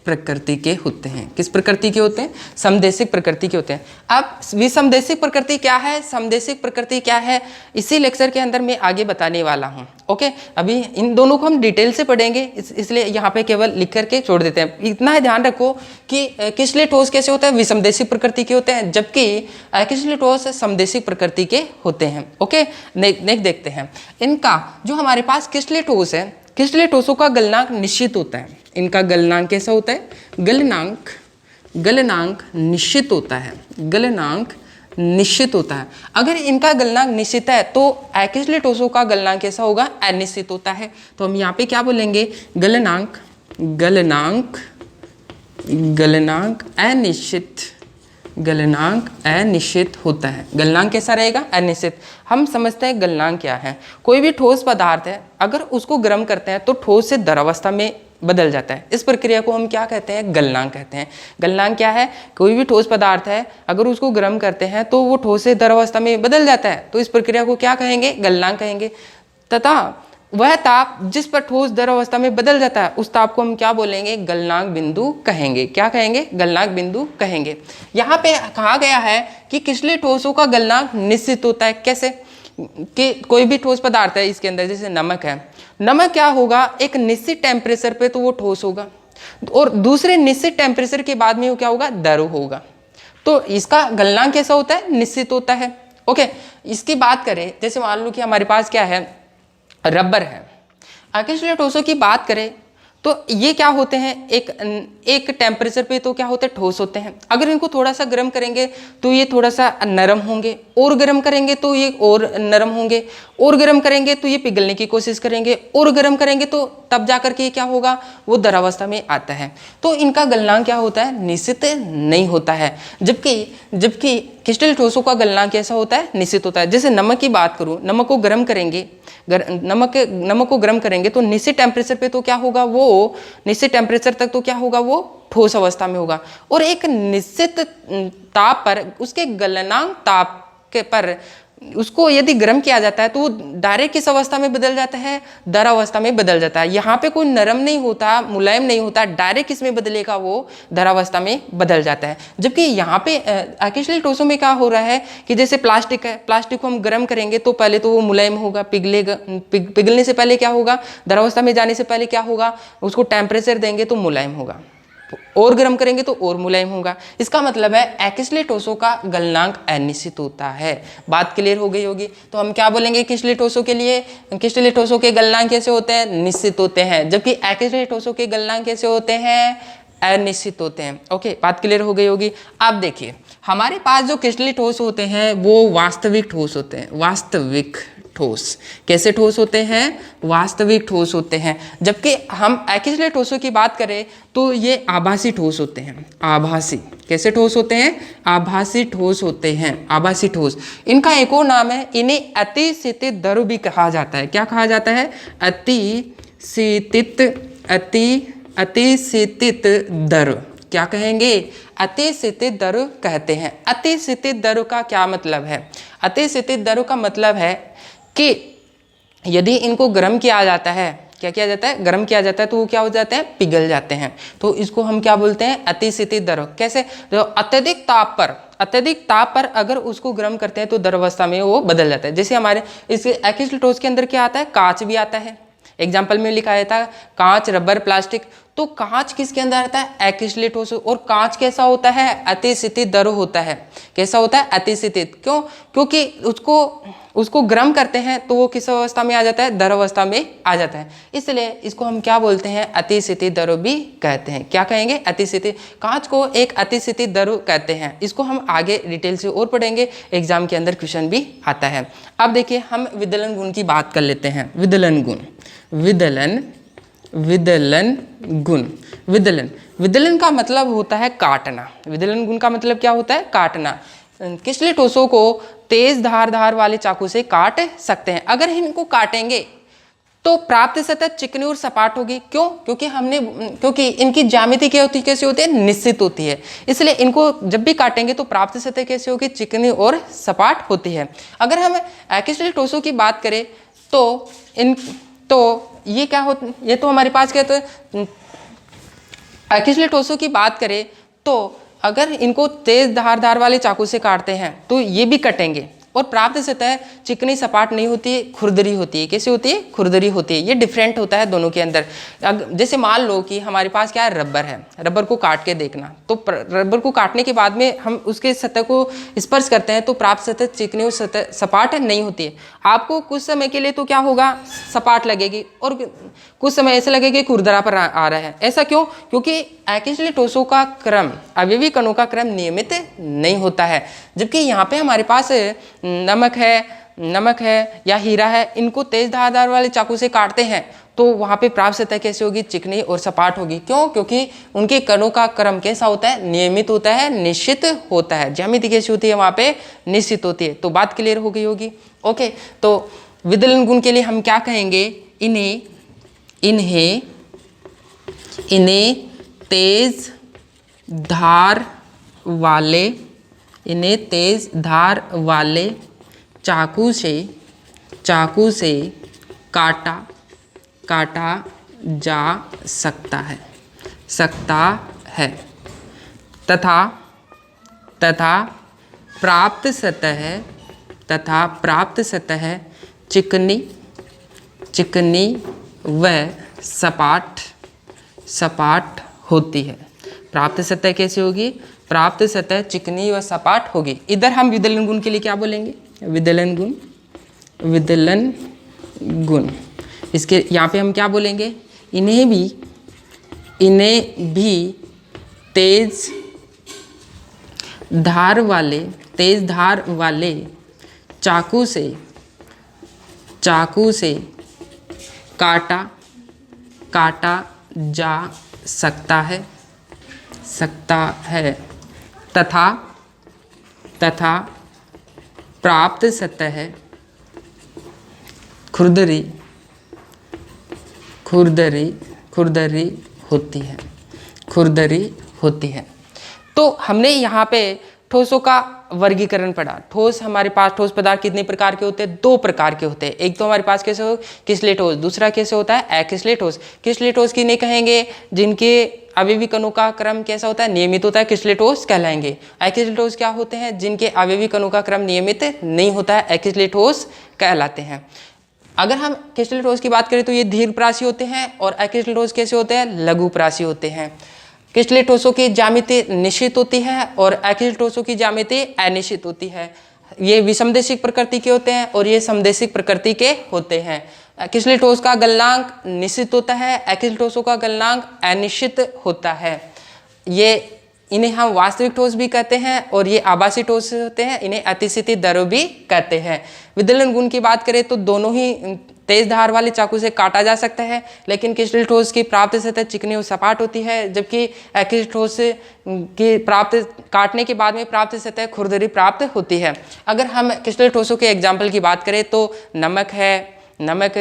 A: प्रकृति के होते हैं। किस प्रकृति के होते हैं? समदेशिक प्रकृति के होते हैं। अब विषमदेशिक प्रकृति क्या है, समदेशिक प्रकृति क्या है, इसी लेक्चर के अंदर मैं आगे बताने वाला हूं। ओके, अभी इन दोनों को हम डिटेल से पढ़ेंगे, इसलिए यहाँ पे केवल लिख करके छोड़ देते हैं। इतना ध्यान रखो कि क्रिस्टलीय ठोस कैसे होता है? विषमदेशिक प्रकृति के होते हैं, जबकि अक्रिस्टलीय ठोस समदेशिक प्रकृति के होते हैं। ओके, नेक्स्ट देखते हैं। इनका जो हमारे पास क्रिस्टलीय ठोस है, क्रिस्टलीय ठोसों का गलनांक निश्चित होता है। इनका गलनांक कैसा होता है? गलनांक निश्चित होता है। गलनांक निश्चित होता है। अगर इनका गलनांक निश्चित है तो अक्रिस्टलीय ठोसों का गलनांक कैसा होगा? अनिश्चित होता है। तो हम यहाँ पे क्या बोलेंगे? गलनांक अनिश्चित होता है। गलनांक कैसा रहेगा? अनिश्चित। हम समझते हैं गलनांक क्या है। कोई भी ठोस पदार्थ है, अगर उसको गर्म करते हैं तो ठोस से द्रवावस्था में बदल जाता है। इस प्रक्रिया को हम क्या कहते हैं? गलनांक कहते हैं। गलनांक क्या है? कोई भी ठोस पदार्थ है, अगर उसको गर्म करते हैं तो वो ठोस से द्रवावस्था में बदल जाता है, तो इस प्रक्रिया को क्या कहेंगे? गलनांक कहेंगे। तथा वह ताप जिस पर ठोस द्रवावस्था में बदल जाता है, उस ताप को हम क्या बोलेंगे? गलनांक बिंदु कहेंगे। क्या कहेंगे? गलनांक बिंदु कहेंगे। यहाँ पे कहा गया है कि क्रिस्टलीय ठोसों का गलनांक निश्चित होता है। कैसे? कि कोई भी ठोस पदार्थ है, इसके अंदर जैसे नमक है, नमक क्या होगा? एक निश्चित टेम्परेचर पे तो वो ठोस होगा, और दूसरे निश्चित टेम्परेचर के बाद में वो क्या होगा? द्रव होगा। तो इसका गलनांक कैसा होता है? निश्चित होता है। ओके, इसकी बात करें, जैसे मान लो कि हमारे पास क्या है? रबर है। अकेशले ठोसों की बात करें तो ये क्या होते हैं, एक टेम्परेचर पे तो क्या होते हैं, ठोस होते हैं। अगर इनको थोड़ा सा गर्म करेंगे तो ये थोड़ा सा नरम होंगे, और गर्म करेंगे तो ये और नरम होंगे, और गर्म करेंगे तो ये पिघलने की कोशिश करेंगे, और गर्म करेंगे तो तब जाकर के क्या होगा, वो द्रवावस्था में आता है। तो इनका गलनांक क्या होता है, निश्चित नहीं होता है। जबकि क्रिस्टल ठोसों का गलनांक कैसा होता है, निश्चित होता है। जैसे नमक की बात करूँ, नमक को गर्म करेंगे, नमक को गर्म करेंगे तो निश्चित टेम्परेचर पे तो क्या होगा, वो निश्चित टेम्परेचर तक तो क्या होगा, वो ठोस अवस्था में होगा। और एक निश्चित ताप पर, उसके गलनांक ताप के पर उसको यदि गर्म किया जाता है तो वो डायरेक्ट किस अवस्था में बदल जाता है, द्रव अवस्था में बदल जाता है। यहाँ पे कोई नरम नहीं होता, मुलायम नहीं होता, डायरेक्ट किस में बदलेगा, वो द्रव अवस्था में बदल जाता है। जबकि यहाँ पे अकेशले ठोसों में क्या हो रहा है कि जैसे प्लास्टिक है, प्लास्टिक को हम गर्म करेंगे तो पहले तो वो मुलायम होगा, पिघलेगा, पिघलने से पहले क्या होगा, द्रव अवस्था में जाने से पहले क्या होगा, उसको टेम्परेचर देंगे तो मुलायम होगा, और गर्म करेंगे तो और मुलायम होगा। इसका मतलब है अकेशले ठोसों का गलनांक अनिश्चित होता है। बात क्लियर हो गई होगी। तो हम क्या बोलेंगे क्रिस्टलीय ठोसों के लिए, क्रिस्टलीय ठोसों के गलनांक कैसे होते हैं, निश्चित होते हैं, जबकि अकेशले ठोसों के गलनांक कैसे होते हैं, अनिश्चित होते हैं। ओके, बात क्लियर हो गई होगी। अब देखिए हमारे पास जो क्रिस्टलीय ठोस होते हैं वो वास्तविक ठोस होते हैं। वास्तविक ठोस कैसे ठोस होते हैं, वास्तविक ठोस होते हैं। जबकि हम अकेशले ठोसों की बात करें तो ये आभासी ठोस होते हैं। आभासी कैसे ठोस होते हैं, आभासी ठोस होते हैं, आभासी ठोस। इनका एक और नाम है, इन्हें अतिशीतित द्रव भी कहा जाता है। क्या कहा जाता है, अतिशीतित द्रव। क्या कहेंगे, अतिशीतित द्रव कहते हैं। अतिशीतित द्रव का क्या मतलब है, अतिशीतित द्रव का मतलब है कि यदि इनको गर्म किया जाता है, क्या किया जाता है, गर्म किया जाता है तो वो क्या हो जाते हैं, पिघल जाते हैं। तो इसको हम क्या बोलते हैं, अतिशीतित द्रव। कैसे, जो अत्यधिक ताप पर अगर उसको गर्म करते हैं तो द्रवावस्था में वो बदल जाता है। जैसे हमारे इस अकेशले ठोस के अंदर क्या आता है, कांच भी आता है। एग्जाम्पल में लिखा था कांच, रबर, प्लास्टिक। तो कांच किसके अंदर आता है, अकेशले ठोस। और कांच कैसा होता है, अतिशीतित द्रव होता है। कैसा होता है, अतिशीतित। क्यों, क्योंकि उसको गर्म करते हैं तो वो किस अवस्था में आ जाता है, द्रव अवस्था में आ जाता है। इसलिए इसको हम क्या बोलते हैं, अतिशीतित द्रव भी कहते हैं। क्या कहेंगे, अतिशीतित। कांच को एक अतिशीतित द्रव कहते हैं। इसको हम आगे डिटेल से और पढ़ेंगे, एग्जाम के अंदर क्वेश्चन भी आता है। अब देखिए हम विदलन गुण की बात कर लेते हैं। विदलन गुण, विदलन गुण। विदलन का मतलब होता है काटना। विदलन गुण का मतलब क्या होता है, काटना। क्रिस्टलीय ठोसों को तेज धार वाले चाकू से काट सकते हैं। अगर इनको काटेंगे तो प्राप्त सतह चिकनी और सपाट होगी। क्यों, क्योंकि इनकी ज्यामिति क्या होती है, कैसी होती है, निश्चित होती है। इसलिए इनको जब भी काटेंगे तो प्राप्त सतह कैसी होगी, चिकनी और सपाट होती है। अगर हम क्रिस्टलीय ठोसों की बात करें तो ये क्या होता, ये तो हमारे पास क्या, तो क्रिस्टलीय ठोसों की बात करें तो अगर इनको तेज धार वाले चाकू से काटते हैं तो ये भी कटेंगे, और प्राप्त सतह चिकनी सपाट नहीं होती है, खुरदरी होती है। कैसी होती है, खुरदरी होती है। ये डिफरेंट होता है दोनों के अंदर। जैसे मान लो कि हमारे पास क्या है, रबर है। रबर को काट के देखना, तो रबर को काटने के बाद में हम उसके सतह को स्पर्श करते हैं तो प्राप्त सतह चिकनी और सतह सपाट नहीं होती है। आपको कुछ समय के लिए तो क्या होगा, सपाट लगेगी, और कुछ समय ऐसे लगेगा खुरदरा पर आ रहा है। ऐसा क्यों, क्योंकि क्रिस्टलीय ठोसों का क्रम, अवयवी कणों का क्रम नियमित नहीं होता है। जबकि यहाँ पे हमारे पास नमक है या हीरा है, इनको तेज धार वाले चाकू से काटते हैं तो वहाँ पे प्राप्त सतह कैसे होगी, चिकनी और सपाट होगी। क्यों, क्योंकि उनके कणों का क्रम कैसा होता है, नियमित होता है, निश्चित होता है। ज्यामिति कैसी होती है, वहाँ पे निश्चित होती है। तो बात क्लियर हो गई होगी। ओके, तो विदलन गुण के लिए हम क्या कहेंगे, इन्हें तेज धार वाले चाकू से काटा जा सकता है तथा प्राप्त सतह चिकनी व सपाट होती है। प्राप्त सतह कैसी होगी, प्राप्त सतह चिकनी व सपाट होगी। इधर हम विदलन गुण के लिए क्या बोलेंगे, विदलन गुण। इसके यहाँ पे हम क्या बोलेंगे, इन्हें भी तेज धार वाले चाकू से काटा जा सकता है तथा प्राप्त सतह खुरदरी होती है। तो हमने यहाँ पे ठोसों का वर्गीकरण पढ़ा। ठोस, हमारे पास ठोस पदार्थ कितने प्रकार के होते हैं, 2 प्रकार के होते हैं। एक तो हमारे पास कैसे हो, किसले ठोस, दूसरा कैसे होता है, अकिसले ठोस। किसले ठोस किन्हें कहेंगे, जिनके अवयवी कणों का क्रम कैसा होता है, नियमित होता है, किसले ठोस कहलाएंगे। अकिसले ठोस क्या होते हैं, जिनके अवयवी कणों का क्रम नियमित नहीं होता है, अकिसले ठोस कहलाते हैं। अगर हम किसले ठोस की बात करें तो ये दीर्घप्रासी होते हैं, और अकिसले ठोस कैसे होते हैं, लघुप्रासी होते हैं। किसले ठोसों की ज्यामिति निश्चित होती है और अकिसले ठोसों की ज्यामिति अनिश्चित होती है। ये विषमदेशिक प्रकृति के होते हैं और ये समदेशिक प्रकृति के होते हैं। किसले ठोस का गलनांक निश्चित होता है, अकिसले ठोसों का गलनांक अनिश्चित होता है। इन्हें हम वास्तविक ठोस भी कहते हैं और ये आभासी ठोस होते हैं, इन्हें अतिस्थिति द्रव भी कहते हैं। विदलन गुण की बात करें तो दोनों ही तेज धार वाले चाकू से काटा जा सकता है, लेकिन किसले ठोस की प्राप्त सतह चिकनी और सपाट होती है, जबकि अकिसले ठोस की प्राप्त काटने के बाद में प्राप्त सतह खुरदरी प्राप्त होती है। अगर हम किसले ठोसों के एग्जाम्पल की बात करें तो नमक है,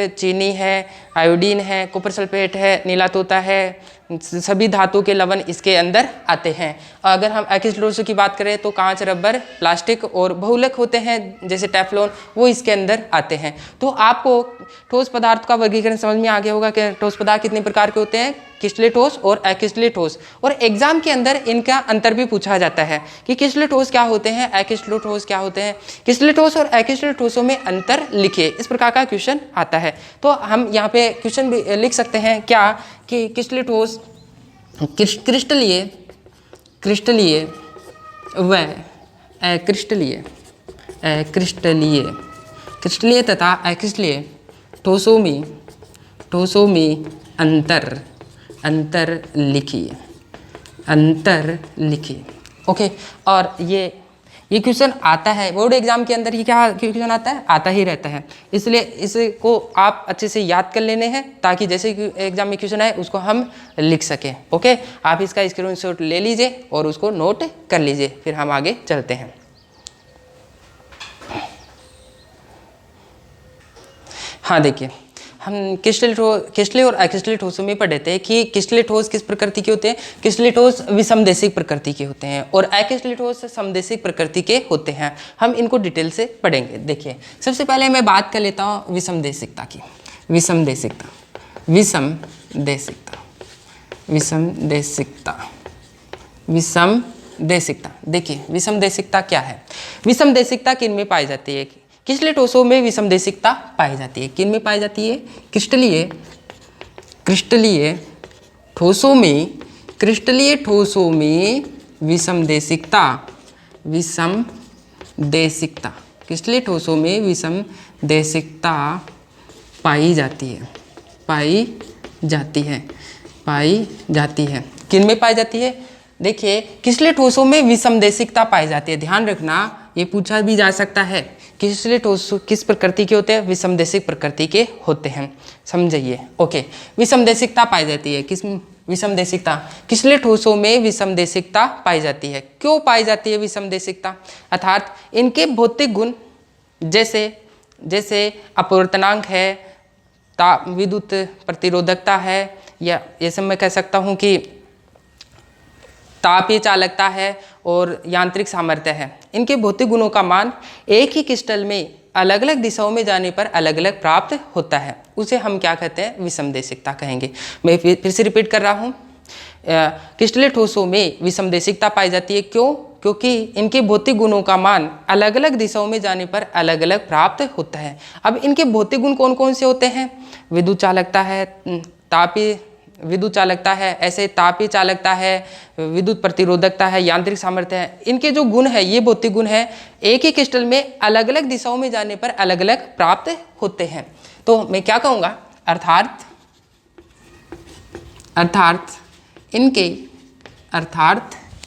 A: चीनी है, आयोडीन है, कॉपर सल्फेट है, नीला तोता है, सभी धातु के लवण इसके अंदर आते हैं। अगर हम अकिसले ठोसों की बात करें तो कांच, रबर, प्लास्टिक और बहुलक होते हैं जैसे टेफ्लॉन, वो इसके अंदर आते हैं। तो आपको ठोस पदार्थ का वर्गीकरण समझ में आ गया होगा कि ठोस पदार्थ कितने प्रकार के होते हैं, किसले ठोस और अकिसले ठोस। और एग्जाम के अंदर इनका अंतर भी पूछा जाता है कि किसले ठोस क्या होते हैं, अकिसले ठोस क्या होते हैं। किसले ठोस और अकिसले ठोसों में अंतर लिखिए, इस प्रकार का क्वेश्चन आता है। तो हम यहाँ पे क्वेश्चन भी लिख सकते हैं क्या कि किसले ठोस क्रिस्टलीय व क्रिस्टलीय तथा अक्रिस्टलीय ठोसों में अंतर लिखिए। ओके, और ये क्वेश्चन आता है बोर्ड एग्जाम के अंदर, ये क्या क्वेश्चन आता है, आता ही रहता है। इसलिए इसको आप अच्छे से याद कर लेने हैं ताकि जैसे एग्जाम में क्वेश्चन आए उसको हम लिख सकें। ओके, आप इसका स्क्रीनशॉट ले लीजिए और उसको नोट कर लीजिए, फिर हम आगे चलते हैं। हाँ देखिए, हम किसले और अकिसले ठोसों में पढ़े थे कि किसले ठोस किस प्रकृति के होते हैं, किसले ठोस विषमदेशिक प्रकृति के होते हैं और अकिसले ठोस समदेशिक प्रकृति के होते हैं। हम इनको डिटेल से पढ़ेंगे। देखिए, सबसे पहले मैं बात कर लेता हूँ विषमदेशिकता की। विषमदेशिकता देखिए, विषमदेशिकता क्या है। विषमदेशिकता किन में पाई जाती है, किसले ठोसों में विषमदेशिकता पाई जाती है। किन में पाई जाती है, क्रिस्टलीय ठोसों में विषमदेशिकता क्रिस्टलीय ठोसों में विषमदेशिकता पाई जाती है। किन में पाई जाती है, देखिए किसले ठोसों में विषमदेशिकता पाई जाती है। ध्यान रखना, ये पूछा भी जा सकता है किसले ठोस किस प्रकृति के होते हैं, विषमदेशिक प्रकृति के होते हैं, समझिए। ओके, विषमदेशिकता पाई जाती है, किस विषमदेशिकता, किसले ठोसों में विषमदेशिकता पाई जाती है। क्यों पाई जाती है विषमदेशिकता, अर्थात इनके भौतिक गुण जैसे अपवर्तनांक है, विद्युत प्रतिरोधकता है, या जैसे मैं कह सकता हूँ कि तापीय चालकता है और यांत्रिक सामर्थ्य है। इनके भौतिक गुणों का मान एक ही क्रिस्टल में अलग अलग दिशाओं में जाने पर अलग अलग प्राप्त होता है, उसे हम क्या कहते हैं, विषमदेशिकता कहेंगे। मैं फिर से रिपीट कर रहा हूँ, क्रिस्टलीय ठोसों में विषमदेशिकता पाई जाती है। क्यों, क्योंकि इनके भौतिक गुणों का मान अलग अलग दिशाओं में जाने पर अलग अलग प्राप्त होता है। अब इनके भौतिक गुण कौन कौन से होते हैं, विद्युत चालकता है, तापीय विद्युत चालकता है, ऐसे तापीय चालकता है, विद्युत प्रतिरोधकता है, यांत्रिक सामर्थ्य है। इनके जो गुण है, ये भौतिक गुण है, एक ही क्रिस्टल में अलग अलग दिशाओं में जाने पर अलग अलग प्राप्त होते हैं। तो मैं क्या कहूँगा अर्थात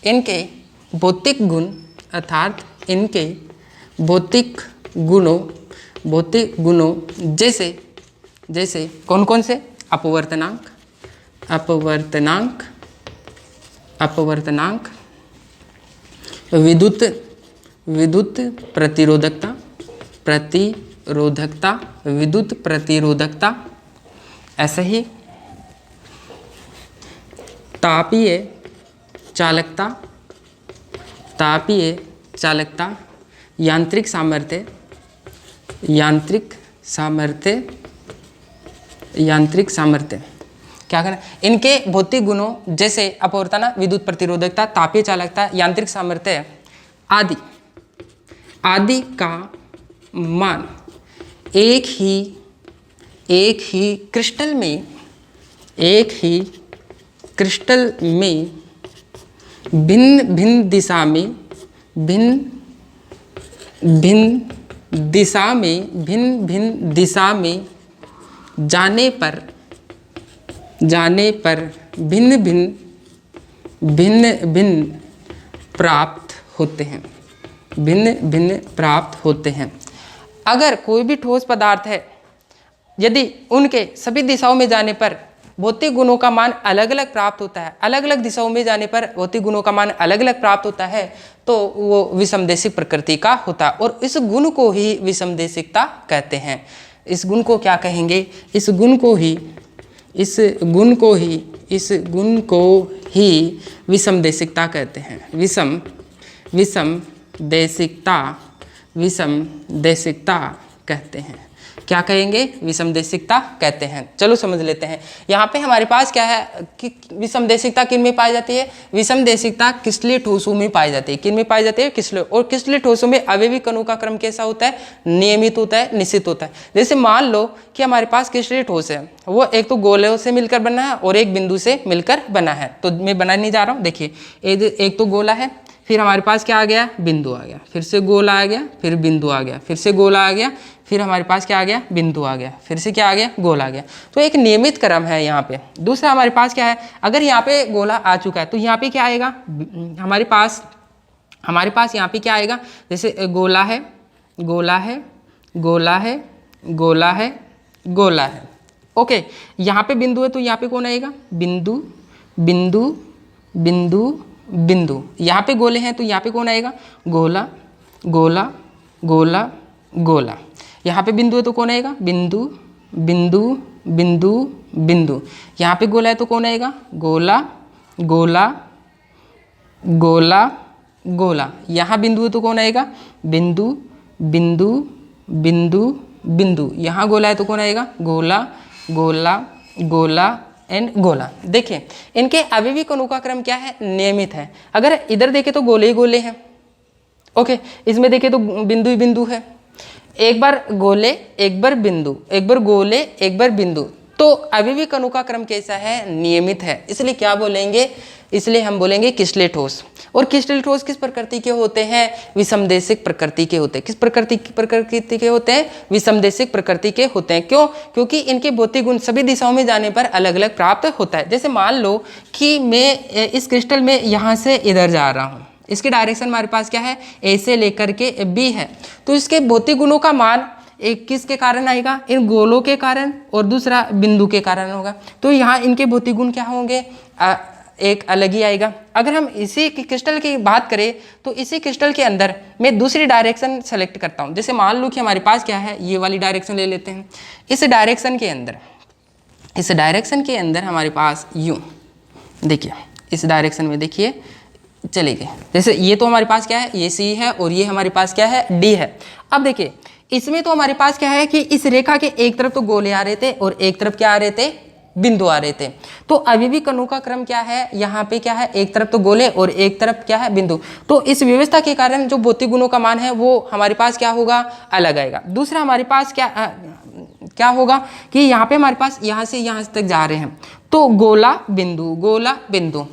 A: इनके भौतिक गुण, अर्थात इनके भौतिक गुणों जैसे कौन कौन से? अपवर्तनांक, विद्युत प्रतिरोधकता, ऐसे ही तापीय चालकता, यांत्रिक सामर्थ्य। क्या करना? इनके भौतिक गुणों जैसे अपवर्तना, विद्युत प्रतिरोधकता, तापीय चालकता, यांत्रिक सामर्थ्य आदि का मान एक ही क्रिस्टल में भिन्न दिशा में जाने पर भिन्न प्राप्त होते हैं। अगर कोई भी ठोस पदार्थ है, यदि उनके सभी दिशाओं में जाने पर भौतिक गुणों का मान अलग अलग प्राप्त होता है, अलग अलग दिशाओं में जाने पर भौतिक गुणों का मान अलग अलग प्राप्त होता है, तो वो विषमदेशिक प्रकृति का होता है और इस गुण को ही विषमदेशिकता कहते हैं। इस गुण को क्या कहेंगे? इस गुण को ही विषमदेशिकता कहते हैं। विषमदेशिकता कहते हैं। क्या कहेंगे? विषमदेशिकता कहते हैं। चलो समझ लेते हैं। यहाँ पे हमारे पास क्या है कि विषमदेशिकता किन में पाई जाती है? विषमदेशिकता क्रिस्टलीय ठोसों में पाई जाती है। किन में पाई जाती है? क्रिस्टलीय। और क्रिस्टलीय ठोसों में आवेवी कणों का क्रम कैसा होता है? नियमित होता है, निश्चित होता है। जैसे मान लो कि हमारे पास क्रिस्टलीय ठोस है, वो एक तो गोले से मिलकर बना है और एक बिंदु से मिलकर बना है। तो मैं बना नहीं जा रहा हूँ। देखिए, एक तो गोला है, फिर हमारे पास क्या आ गया? बिंदु आ गया, फिर से गोला आ गया, फिर बिंदु आ गया, फिर से गोला आ गया, फिर हमारे पास क्या आ गया? बिंदु आ गया, फिर से क्या आ गया? गोला आ गया। तो एक नियमित क्रम है यहाँ पे। दूसरा हमारे पास क्या है? अगर यहाँ पे गोला आ चुका है तो यहाँ पे क्या आएगा? हमारे पास यहाँ पे क्या आएगा? जैसे गोला है, गोला है, गोला है, गोला है, गोला है। ओके, यहाँ पे बिंदु है तो यहाँ पे कौन आएगा? बिंदु, बिंदु, बिंदु, बिंदु। यहाँ पे गोले हैं तो यहाँ पे कौन आएगा? गोला, गोला, गोला, गोला। यहाँ पे बिंदु है तो कौन आएगा? बिंदु, बिंदु, बिंदु, बिंदु। यहाँ पे गोला है तो कौन आएगा? गोला, गोला, गोला, गोला। यहाँ बिंदु है तो कौन आएगा? बिंदु, बिंदु, बिंदु, बिंदु। यहाँ गोला है तो कौन आएगा? गोला, गोला, गोला एंड गोला। देखिए, इनके आवेवी कणों का क्रम क्या है? नियमित है। अगर इधर देखें तो गोले ही गोले हैं। ओके, इसमें देखें तो बिंदु ही बिंदु है। एक बार गोले, एक बार बिंदु, एक बार गोले, एक बार बिंदु। तो आवेवी कणों का क्रम कैसा है? नियमित है। इसलिए क्या बोलेंगे? इसलिए हम बोलेंगे क्रिस्टलीय ठोस। और क्रिस्टलीय ठोस किस प्रकृति के होते हैं? विषमदेशिक प्रकृति के होते हैं। किस प्रकृति के होते हैं? विषमदेशिक प्रकृति के होते हैं। क्यों? क्योंकि इनके भौतिक गुण सभी दिशाओं में जाने पर अलग अलग प्राप्त होता है। जैसे मान लो कि मैं इस क्रिस्टल में यहाँ से इधर जा रहा हूँ, इसके डायरेक्शन हमारे पास क्या है? ए से लेकर के बी है। तो इसके भौतिक गुणों का मान एक किसके कारण आएगा? इन गोलों के कारण, और दूसरा बिंदु के कारण होगा। तो यहाँ इनके भौतिक गुण क्या होंगे? एक अलग ही आएगा। अगर हम इसी क्रिस्टल की बात करें तो इसी क्रिस्टल के अंदर मैं दूसरी डायरेक्शन सेलेक्ट करता हूँ। जैसे मान लो कि हमारे पास क्या है? ये वाली डायरेक्शन ले लेते हैं। इस डायरेक्शन के अंदर हमारे पास यूँ देखिए, इस डायरेक्शन में देखिए चले गए। जैसे ये तो हमारे पास क्या है? ये सी है और ये हमारे पास क्या है? डी है। अब देखिए, इसमें तो हमारे पास क्या है कि इस रेखा के एक तरफ तो गोले आ रहे थे और एक तरफ क्या आ रहे थे? बिंदु आ रहे थे। तो आवेवी कणों का क्रम क्या है? यहाँ पे क्या है? एक तरफ तो गोले और एक तरफ क्या है? बिंदु। तो इस व्यवस्था के कारण जो भौतिक गुणों का मान है वो हमारे पास क्या होगा? अलग आएगा। दूसरा हमारे पास क्या होगा कि यहाँ पे हमारे पास यहाँ से यहाँ तक जा रहे हैं तो गोला बिंदु, गोला बिंदु।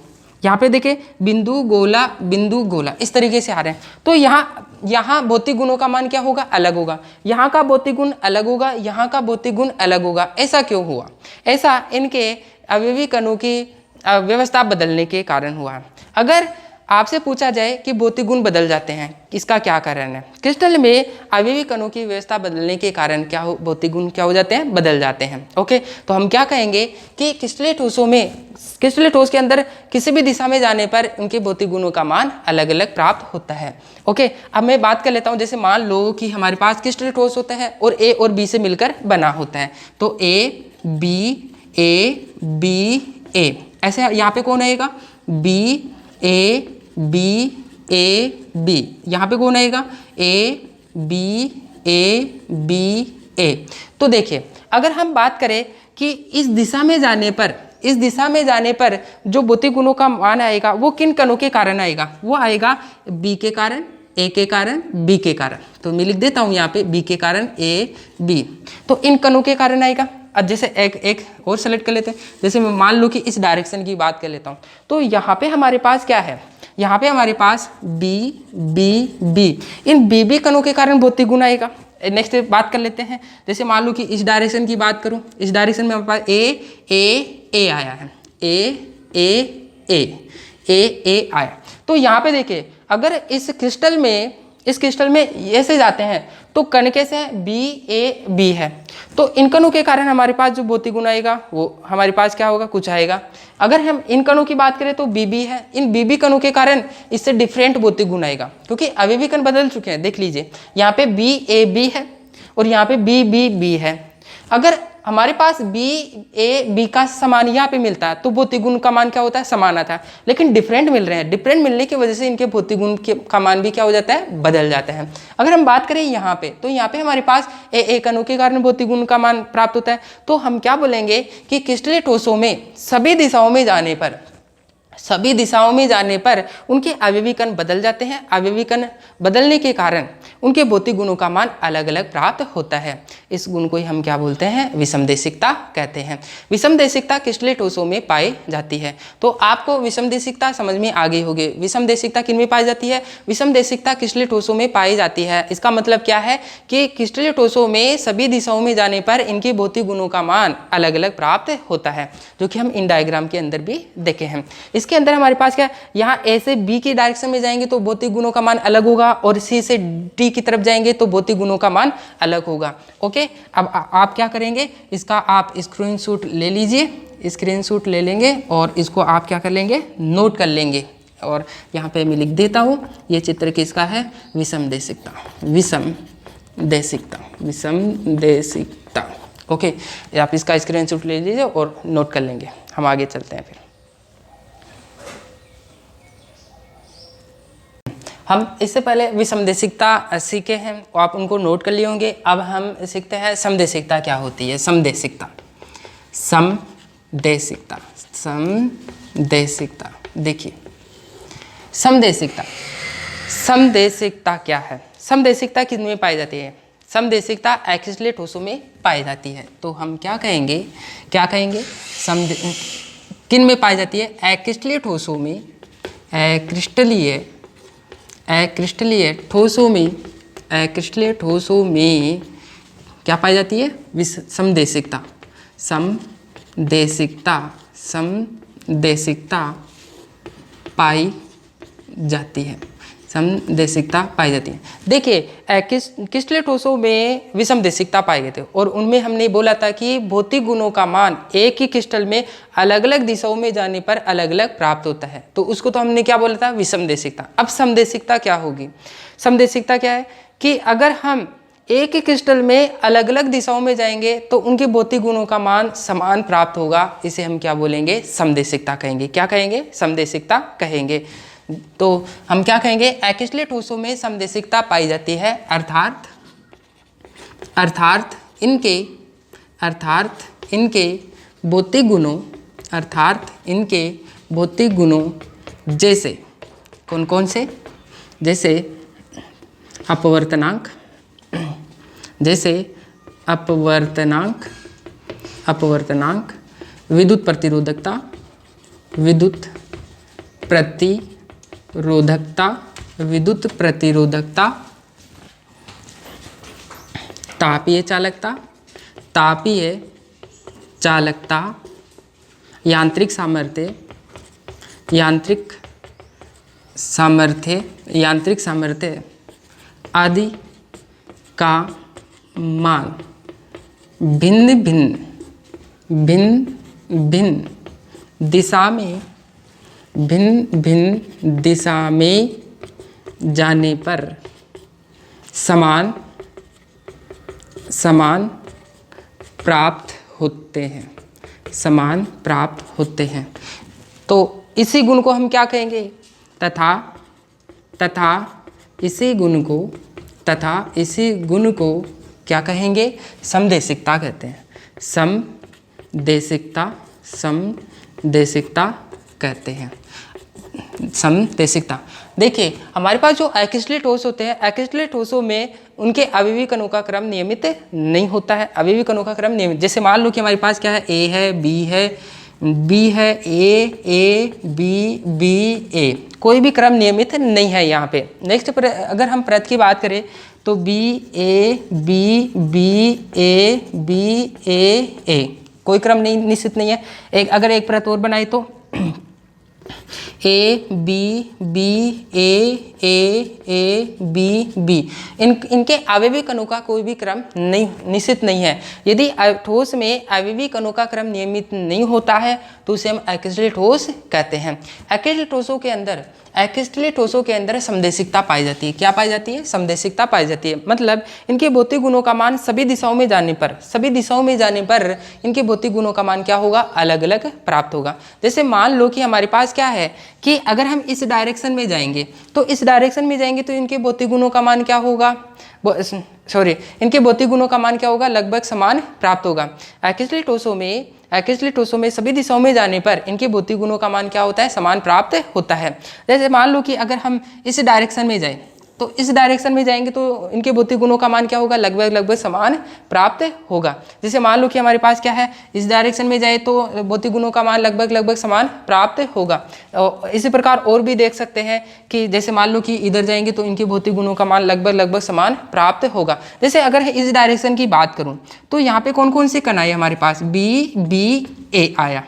A: यहाँ पे देखिए बिंदु गोला इस तरीके से आ रहे हैं। तो यहाँ भौतिक गुणों का मान क्या होगा, अलग होगा। यहाँ का भौतिक गुण अलग होगा, यहाँ का भौतिक गुण अलग होगा। ऐसा क्यों हुआ? ऐसा इनके अवयवी कणों की व्यवस्था बदलने के कारण हुआ। अगर आपसे पूछा जाए कि भौतिक गुण बदल जाते हैं, इसका क्या कारण है? क्रिस्टल में अवयवी कणों की व्यवस्था बदलने के कारण क्या हो, भौतिक गुण क्या हो जाते हैं, बदल जाते हैं। ओके, तो हम क्या कहेंगे कि क्रिस्टलीय ठोसों में, क्रिस्टलीय ठोस के अंदर किसी भी दिशा में जाने पर उनके भौतिक गुणों का मान अलग अलग प्राप्त होता है। ओके, अब मैं बात कर लेता हूँ। जैसे मान लो कि हमारे पास क्रिस्टलीय ठोस होता है और ए और बी से मिलकर बना होता है। तो ए बी ए, ऐसे यहाँ पे कौन आएगा, बी ए बी, यहाँ पे कौन आएगा, ए बी ए। तो देखिए, अगर हम बात करें कि इस दिशा में जाने पर जो भौतिक गुणों का मान आएगा वो किन कणों के कारण आएगा, वो आएगा बी के कारण, ए के कारण, बी के कारण। तो मैं लिख देता हूँ यहाँ पे बी के कारण ए बी, तो इन कणों के कारण आएगा। अब जैसे एक और सेलेक्ट कर लेते हैं। जैसे मैं मान लो कि इस डायरेक्शन की बात कर लेता हूँ, तो यहाँ पे हमारे पास क्या है, यहाँ पे हमारे पास बी, इन बी कणों के कारण भौतिक गुण आएगा। नेक्स्ट बात कर लेते हैं। जैसे मान लो कि इस डायरेक्शन की बात करूँ, इस डायरेक्शन में हमारे पास ए आया है, ए आया। तो यहाँ पे देखिए, अगर इस क्रिस्टल में ऐसे जाते हैं तो कण कैसे है, बी है। तो इन कणों के कारण हमारे पास जो भौतिक गुण आएगा वो हमारे पास क्या होगा, कुछ आएगा। अगर हम इन कणों की बात करें तो बी है, इन बी कणों के कारण इससे डिफरेंट भौतिक गुण आएगा, क्योंकि अवयवी कण बदल चुके हैं। देख लीजिए, यहाँ पे बी है और यहाँ पे बी है। अगर हमारे पास बी का समान यहाँ पे मिलता है तो भौतिक गुण का मान क्या होता है, समान आता है। लेकिन डिफरेंट मिल रहे हैं, डिफरेंट मिलने की वजह से इनके भौतिक गुण का मान भी क्या हो जाता है, बदल जाता है। अगर हम बात करें यहाँ पे, तो यहाँ पे हमारे पास ए कणों के कारण भौतिक गुण का मान प्राप्त होता है। तो हम क्या बोलेंगे कि क्रिस्टलीय ठोसों में सभी दिशाओं में जाने पर उनके अवयवी कण बदल जाते हैं। अवयवी कण बदलने के कारण उनके भौतिक गुणों का मान अलग अलग प्राप्त होता है। इस गुण को ही हम क्या बोलते हैं, विषमदेशिकता कहते हैं। विषमदेशिकता क्रिस्टलीय ठोसों में पाई जाती है। तो आपको विषमदेशिकता समझ में आ गई होगी। विषमदेशिकता किन में पाई जाती है, विषमदेशिकता क्रिस्टलीय ठोसों में पाई जाती है। इसका मतलब क्या है कि क्रिस्टलीय ठोसों में सभी दिशाओं में जाने पर इनके भौतिक गुणों का मान अलग अलग प्राप्त होता है, जो कि हम इन डायग्राम के अंदर भी देखे हैं। इसके अंदर हमारे पास क्या, यहाँ ए से बी की डायरेक्शन में जाएंगे तो भौतिक गुणों का मान अलग होगा, और सी से डी की तरफ जाएंगे तो भौतिक गुणों का मान अलग होगा। ओके, अब आप क्या करेंगे, इसका आप स्क्रीनशॉट ले लीजिए, स्क्रीनशॉट ले लेंगे और इसको आप क्या कर लेंगे, नोट कर लेंगे। और यहाँ पे मैं लिख देता हूँ, ये चित्र किसका है, विषमदेशिकता। ओके, आप इसका स्क्रीनशॉट ले लीजिए और नोट कर लेंगे। हम आगे चलते हैं। फिर हम इससे पहले विषमदेशिकता सीखे हैं, आप उनको नोट कर लिए होंगे। अब हम सीखते हैं समदेशिकता क्या होती है। समदेशिकता देखिए, समदेशिकता क्या है, समदेशिकता किन में पाई जाती है, समदेशिकता अक्रिस्टलीय ठोसों में पाई जाती है। तो हम क्या कहेंगे किन में पाई जाती है, अक्रिस्टलीय ठोसों में, अक्रिस्टलीय ठोसों में क्या पाई जाती है, समदेशिकता पाई जाती है। देखिए, क्रिस्टलीय ठोसों में विषमदेशिकता पाए गए थे और उनमें हमने बोला था कि भौतिक गुणों का मान एक ही क्रिस्टल में अलग अलग दिशाओं में जाने पर अलग अलग प्राप्त होता है। तो उसको तो हमने क्या बोला था, विषमदेशिकता। अब समदेशिकता क्या होगी, समदेशिकता क्या है कि अगर हम एक ही क्रिस्टल में अलग अलग दिशाओं में जाएंगे तो उनके भौतिक गुणों का मान समान प्राप्त होगा। इसे हम क्या बोलेंगे, समदेशिकता कहेंगे। क्या कहेंगे, समदेशिकता कहेंगे। तो हम क्या कहेंगे, अक्रिस्टलीय ठोसों में समदेशिकता पाई जाती है, अर्थात इनके भौतिक गुणों जैसे कौन से, जैसे अपवर्तनांक, विद्युत प्रतिरोधकता, प्रतिरोधकता, विद्युत प्रतिरोधकता, तापीय चालकता, तापीय चालकता, यांत्रिक सामर्थ्य, यांत्रिक सामर्थ्य, यांत्रिक सामर्थ्य आदि का मान भिन्न भिन्न दिशा में जाने पर समान प्राप्त होते हैं, समान प्राप्त होते हैं। तो इसी गुण को हम क्या कहेंगे? तथा इसी गुण को क्या कहेंगे? समदेशिकता कहते हैं। समदेशिकता कहते हैं। समदेशिकता। देखिए हमारे पास जो अक्रिस्टलीय ठोस होते हैं, अक्रिस्टलीय ठोसों में उनके अवयवी कणों का क्रम नियमित नहीं होता है। अवयवी कणों का क्रम नियमित, जैसे मान लो कि हमारे पास क्या है, ए है, बी है, ए बी, कोई भी क्रम नियमित नहीं है यहाँ पे। नेक्स्ट पर अगर हम प्रत की बात करें तो बी ए कोई क्रम नहीं, निश्चित नहीं है। अगर एक प्रत और बनाए तो ए बी ए बी, इनके अवयवी कणों का कोई भी क्रम नहीं, निश्चित नहीं है। यदि ठोस में अवयवी कणों का क्रम नियमित नहीं होता है तो उसे हम अक्रिस्टलीय ठोस कहते हैं। अक्रिस्टलीय ठोसों के अंदर समदेशिकता पाई जाती है। क्या पाई जाती है? समदेशिकता पाई जाती है। मतलब इनके भौतिक गुणों का मान सभी दिशाओं में जाने पर इनके भौतिक गुणों का मान क्या होगा? अलग अलग प्राप्त होगा। जैसे मान लो कि हमारे पास क्या है कि अगर हम इस डायरेक्शन में जाएंगे तो इनके भौतिक गुणों का मान क्या होगा? इनके भौतिक गुणों का मान क्या होगा? लगभग समान प्राप्त होगा। अक्रिस्टलीय ठोसों में सभी दिशाओं में जाने पर इनके भौतिक गुणों का मान क्या होता है? समान प्राप्त होता है। जैसे मान लो कि अगर हम इस डायरेक्शन में जाएं तो इस डायरेक्शन में जाएंगे तो इनके भौतिक गुणों का मान क्या होगा? लगभग समान प्राप्त होगा। जैसे मान लो कि हमारे पास क्या है, इस डायरेक्शन में जाए तो भौतिक गुणों का मान लगभग समान प्राप्त होगा। इसी प्रकार और भी देख सकते हैं कि जैसे मान लो कि इधर जाएंगे तो इनके भौतिक गुणों का मान लगभग समान प्राप्त होगा। जैसे अगर इस डायरेक्शन की बात करूँ तो यहाँ पे कौन कौन से कण आए हमारे पास? बी ए आया।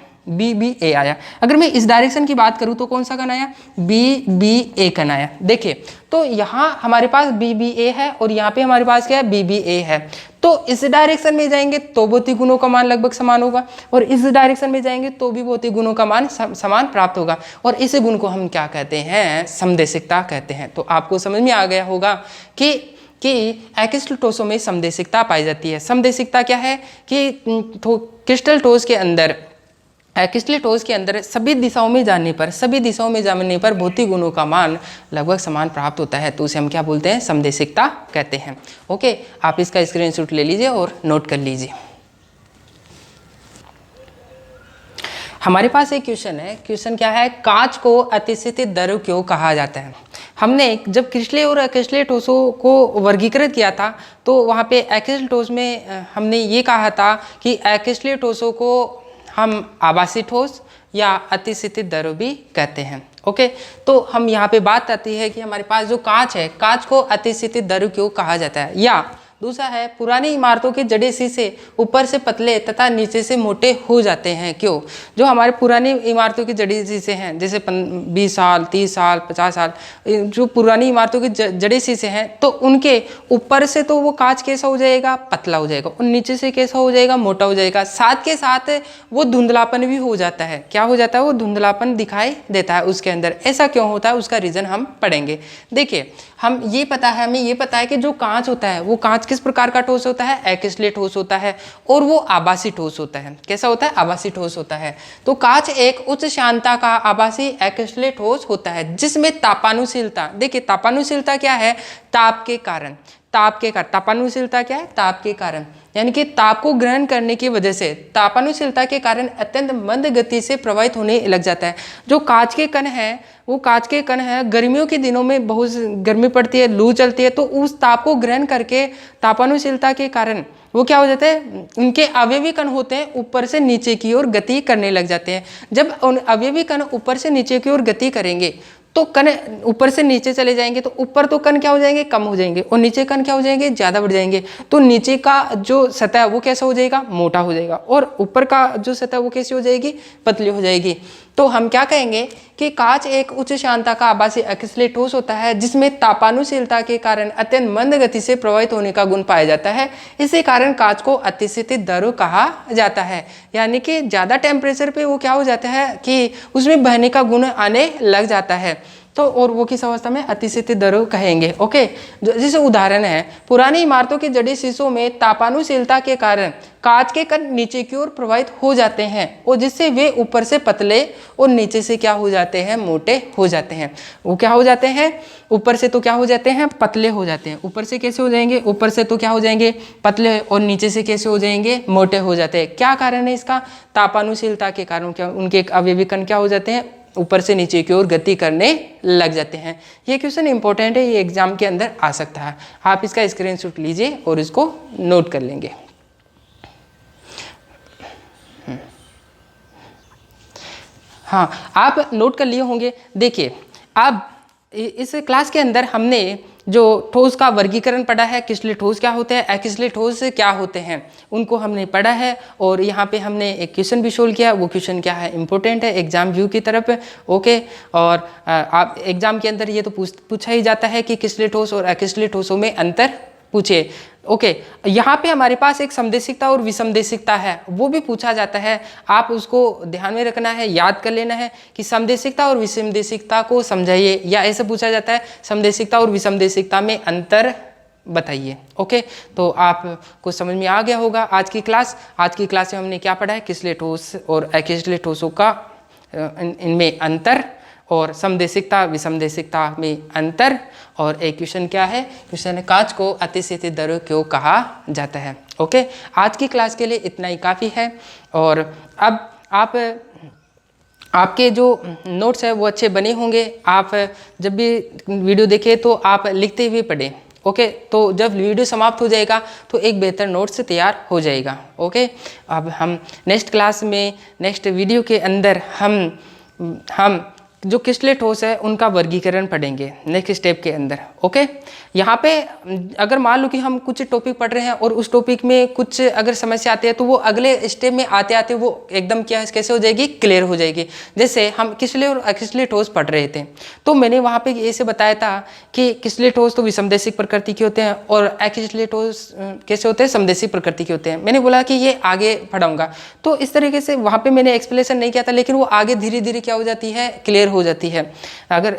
A: अगर मैं इस डायरेक्शन की बात करूं तो कौन सा कण आया? बी ए कण आया। देखिए तो यहाँ हमारे पास बी ए है और यहाँ पे हमारे पास क्या है? बी ए है। तो इस डायरेक्शन में जाएंगे तो भौतिक गुणों का मान लगभग समान होगा और इस डायरेक्शन में जाएंगे तो भी भौतिक गुणों का मान समान प्राप्त होगा। और इस गुण को हम क्या कहते हैं? समदेशिकता कहते हैं। तो आपको समझ में आ गया होगा कि अक्रिस्टलीय ठोसों में समदेशिकता पाई जाती है। समदेशिकता क्या है कि क्रिस्टल ठोस के अंदर, अक्रिस्टलीय ठोस के अंदर सभी दिशाओं में जाने पर भौतिक गुणों का मान लगभग समान प्राप्त होता है। तो उसे हम क्या बोलते हैं? समदेशिकता कहते हैं। ओके, आप इसका स्क्रीनशॉट ले लीजिए और नोट कर लीजिए। हमारे पास एक क्वेश्चन है। क्वेश्चन क्या है? कांच को अतिस्थितिज द्रव क्यों कहा जाता है? हमने जब क्रिस्टलीय और अक्रिस्टलीय ठोसों को वर्गीकृत किया था तो वहाँ पे अक्रिस्टलीय ठोस में हमने ये कहा था कि अक्रिस्टलीय ठोसों को हम आभासी ठोस या अतिस्थितिज द्रव भी कहते हैं। ओके, तो हम यहाँ पे बात आती है कि हमारे पास जो कांच है, कांच को अतिस्थितिज द्रव क्यों कहा जाता है? या दूसरा है, पुरानी इमारतों के जड़े शीशे ऊपर से पतले तथा नीचे से मोटे हो जाते हैं क्यों? जो हमारे पुरानी इमारतों के जड़े शीशे हैं, जैसे 20 साल 30 साल 50 साल, जो पुरानी इमारतों के जड़े शीशे हैं, तो उनके ऊपर से तो वो कांच कैसा हो जाएगा? पतला हो जाएगा, और नीचे से कैसा हो जाएगा? मोटा हो जाएगा। साथ के साथ वो धुंधलापन भी हो जाता है। क्या हो जाता है? वो धुंधलापन दिखाई देता है उसके अंदर। ऐसा क्यों होता है? उसका रीजन हम पढ़ेंगे। देखिए, हमें ये पता है कि जो कांच होता है वो कांच किस प्रकार का ठोस होता है? अक्रिस्टलीय ठोस होता है, और वो आभासी ठोस होता है। कैसा होता है? आभासी ठोस होता है। तो कांच एक उच्च श्यानता का आभासी अक्रिस्टलीय ठोस होता है जिसमें तापानुशीलता, देखिए तापानुशीलता क्या है? ताप ताप के कारण, तापानुशीलता क्या है, ताप के कारण, यानी कि ताप को ग्रहण करने की वजह से तापानुशीलता के कारण अत्यंत मंद गति से प्रवाहित होने लग जाता है। जो कांच के कण है, वो कांच के कण है, गर्मियों के दिनों में बहुत गर्मी पड़ती है, लू चलती है, तो उस ताप को ग्रहण करके तापानुशीलता के कारण वो क्या हो जाता है, उनके अवयवी कण होते हैं ऊपर से नीचे की ओर गति करने लग जाते हैं। जब उन अवयवी कण ऊपर से नीचे की ओर गति करेंगे तो कण ऊपर से नीचे चले जाएंगे, तो ऊपर तो कण क्या हो जाएंगे, कम हो जाएंगे, और नीचे कण क्या हो जाएंगे, ज्यादा बढ़ जाएंगे। तो नीचे का जो सतह वो कैसा हो जाएगा, मोटा हो जाएगा, और ऊपर का जो सतह वो कैसी हो जाएगी, पतली हो जाएगी। तो हम क्या कहेंगे कि कांच एक उच्च श्यानता का आभासी अक्रिस्टलीय ठोस होता है जिसमें तापानुशीलता के कारण अत्यंत मंद गति से प्रवाहित होने का गुण पाया जाता है। इसी कारण कांच को अतिस्थित द्रव कहा जाता है, यानी कि ज्यादा टेम्परेचर पे वो क्या हो जाता है कि उसमें बहने का गुण आने लग जाता है। तो और वो किस अवस्था में, अतिस्थित द्रव कहेंगे। ओके, जैसे उदाहरण है, पुरानी इमारतों के जड़े शीशों में तापानुशीलता के कारण कांच के कण नीचे की ओर प्रवाहित हो जाते हैं, और जिससे वे ऊपर से पतले और नीचे से क्या हो जाते हैं, मोटे हो जाते हैं। वो क्या हो जाते हैं, ऊपर से तो क्या हो जाते हैं, पतले हो जाते हैं। ऊपर से कैसे हो जाएंगे, ऊपर से तो क्या हो जाएंगे, पतले, और नीचे से कैसे हो जाएंगे, मोटे हो जाते हैं। क्या कारण है इसका, तापानुशीलता के कारण क्या उनके अवयवी कण क्या हो जाते हैं, ऊपर से नीचे की ओर गति करने लग जाते हैं। ये क्वेश्चन इंपॉर्टेंट है, ये एग्जाम के अंदर आ सकता है। आप इसका स्क्रीनशॉट लीजिए और इसको नोट कर लेंगे। हाँ, आप नोट कर लिए होंगे। देखिए, अब इस क्लास के अंदर हमने जो ठोस का वर्गीकरण पढ़ा है, क्रिस्टलीय ठोस क्या होते हैं, अक्रिस्टलीय ठोस क्या होते हैं, उनको हमने पढ़ा है। और यहाँ पे हमने एक क्वेश्चन भी सोल्व किया। वो क्वेश्चन क्या है, इंपॉर्टेंट है एग्जाम व्यू की तरफ। ओके, और आप एग्जाम के अंदर ये तो पूछा ही जाता है कि क्रिस्टलीय ठोस और अक्रिस्टलीय ठोसों में अंतर पूछे। ओके, यहाँ पे हमारे पास एक समदेशिकता और विसमदेशिकता है, वो भी पूछा जाता है। आप उसको ध्यान में रखना है, याद कर लेना है कि समदेशिकता और विसमदेशिकता को समझाइए, या ऐसे पूछा जाता है समदेशिकता और विसमदेशिकता में अंतर बताइए। ओके, तो आपको समझ में आ गया होगा आज की क्लास में हमने क्या पढ़ा है, क्रिस्टलीय ठोस और अक्रिस्टलीय ठोसों का इनमें अंतर, और समदेशिकता विसमदेशिकता में अंतर। और एक क्वेश्चन क्या है, क्वेश्चन है कांच को अतिस्थित द्रव क्यों कहा जाता है। ओके, आज की क्लास के लिए इतना ही काफ़ी है। और अब आपके जो नोट्स है वो अच्छे बने होंगे। आप जब भी वीडियो देखें तो आप लिखते हुए पढ़ें। ओके, तो जब वीडियो समाप्त हो जाएगा तो एक बेहतर नोट्स तैयार हो जाएगा। ओके, अब हम नेक्स्ट क्लास में, नेक्स्ट वीडियो के अंदर हम जो क्रिस्टलीय ठोस है उनका वर्गीकरण पढ़ेंगे नेक्स्ट स्टेप के अंदर। ओके, यहाँ पे अगर मान लो कि हम कुछ टॉपिक पढ़ रहे हैं और उस टॉपिक में कुछ अगर समस्या आती है तो वो अगले स्टेप में आते आते वो एकदम क्या कैसे हो जाएगी, क्लियर हो जाएगी। जैसे हम क्रिस्टलीय और अक्रिस्टलीय ठोस पढ़ रहे थे तो मैंने वहाँ पे ऐसे बताया था कि क्रिस्टलीय ठोस तो विसमदेशिक प्रकृति के होते हैं और अक्रिस्टलीय ठोस कैसे होते हैं, समदेशिक प्रकृति के होते हैं। मैंने बोला कि ये आगे पढ़ाऊंगा, तो इस तरीके से वहाँ पे मैंने एक्सप्लेनेशन नहीं किया था, लेकिन वो आगे धीरे धीरे क्या हो जाती है, क्लियर हो जाती है। अगर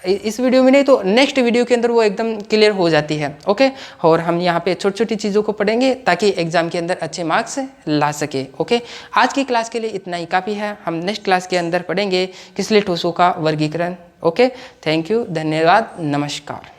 A: इस वीडियो में नहीं तो नेक्स्ट वीडियो के अंदर वो एकदम क्लियर हो जाती है। ओके, और हम यहाँ पे छोटी छोटी चीज़ों को पढ़ेंगे ताकि एग्जाम के अंदर अच्छे मार्क्स ला सके। ओके, आज की क्लास के लिए इतना ही काफ़ी है। हम नेक्स्ट क्लास के अंदर पढ़ेंगे क्रिस्टलीय ठोसों का वर्गीकरण। ओके, थैंक यू, धन्यवाद, नमस्कार।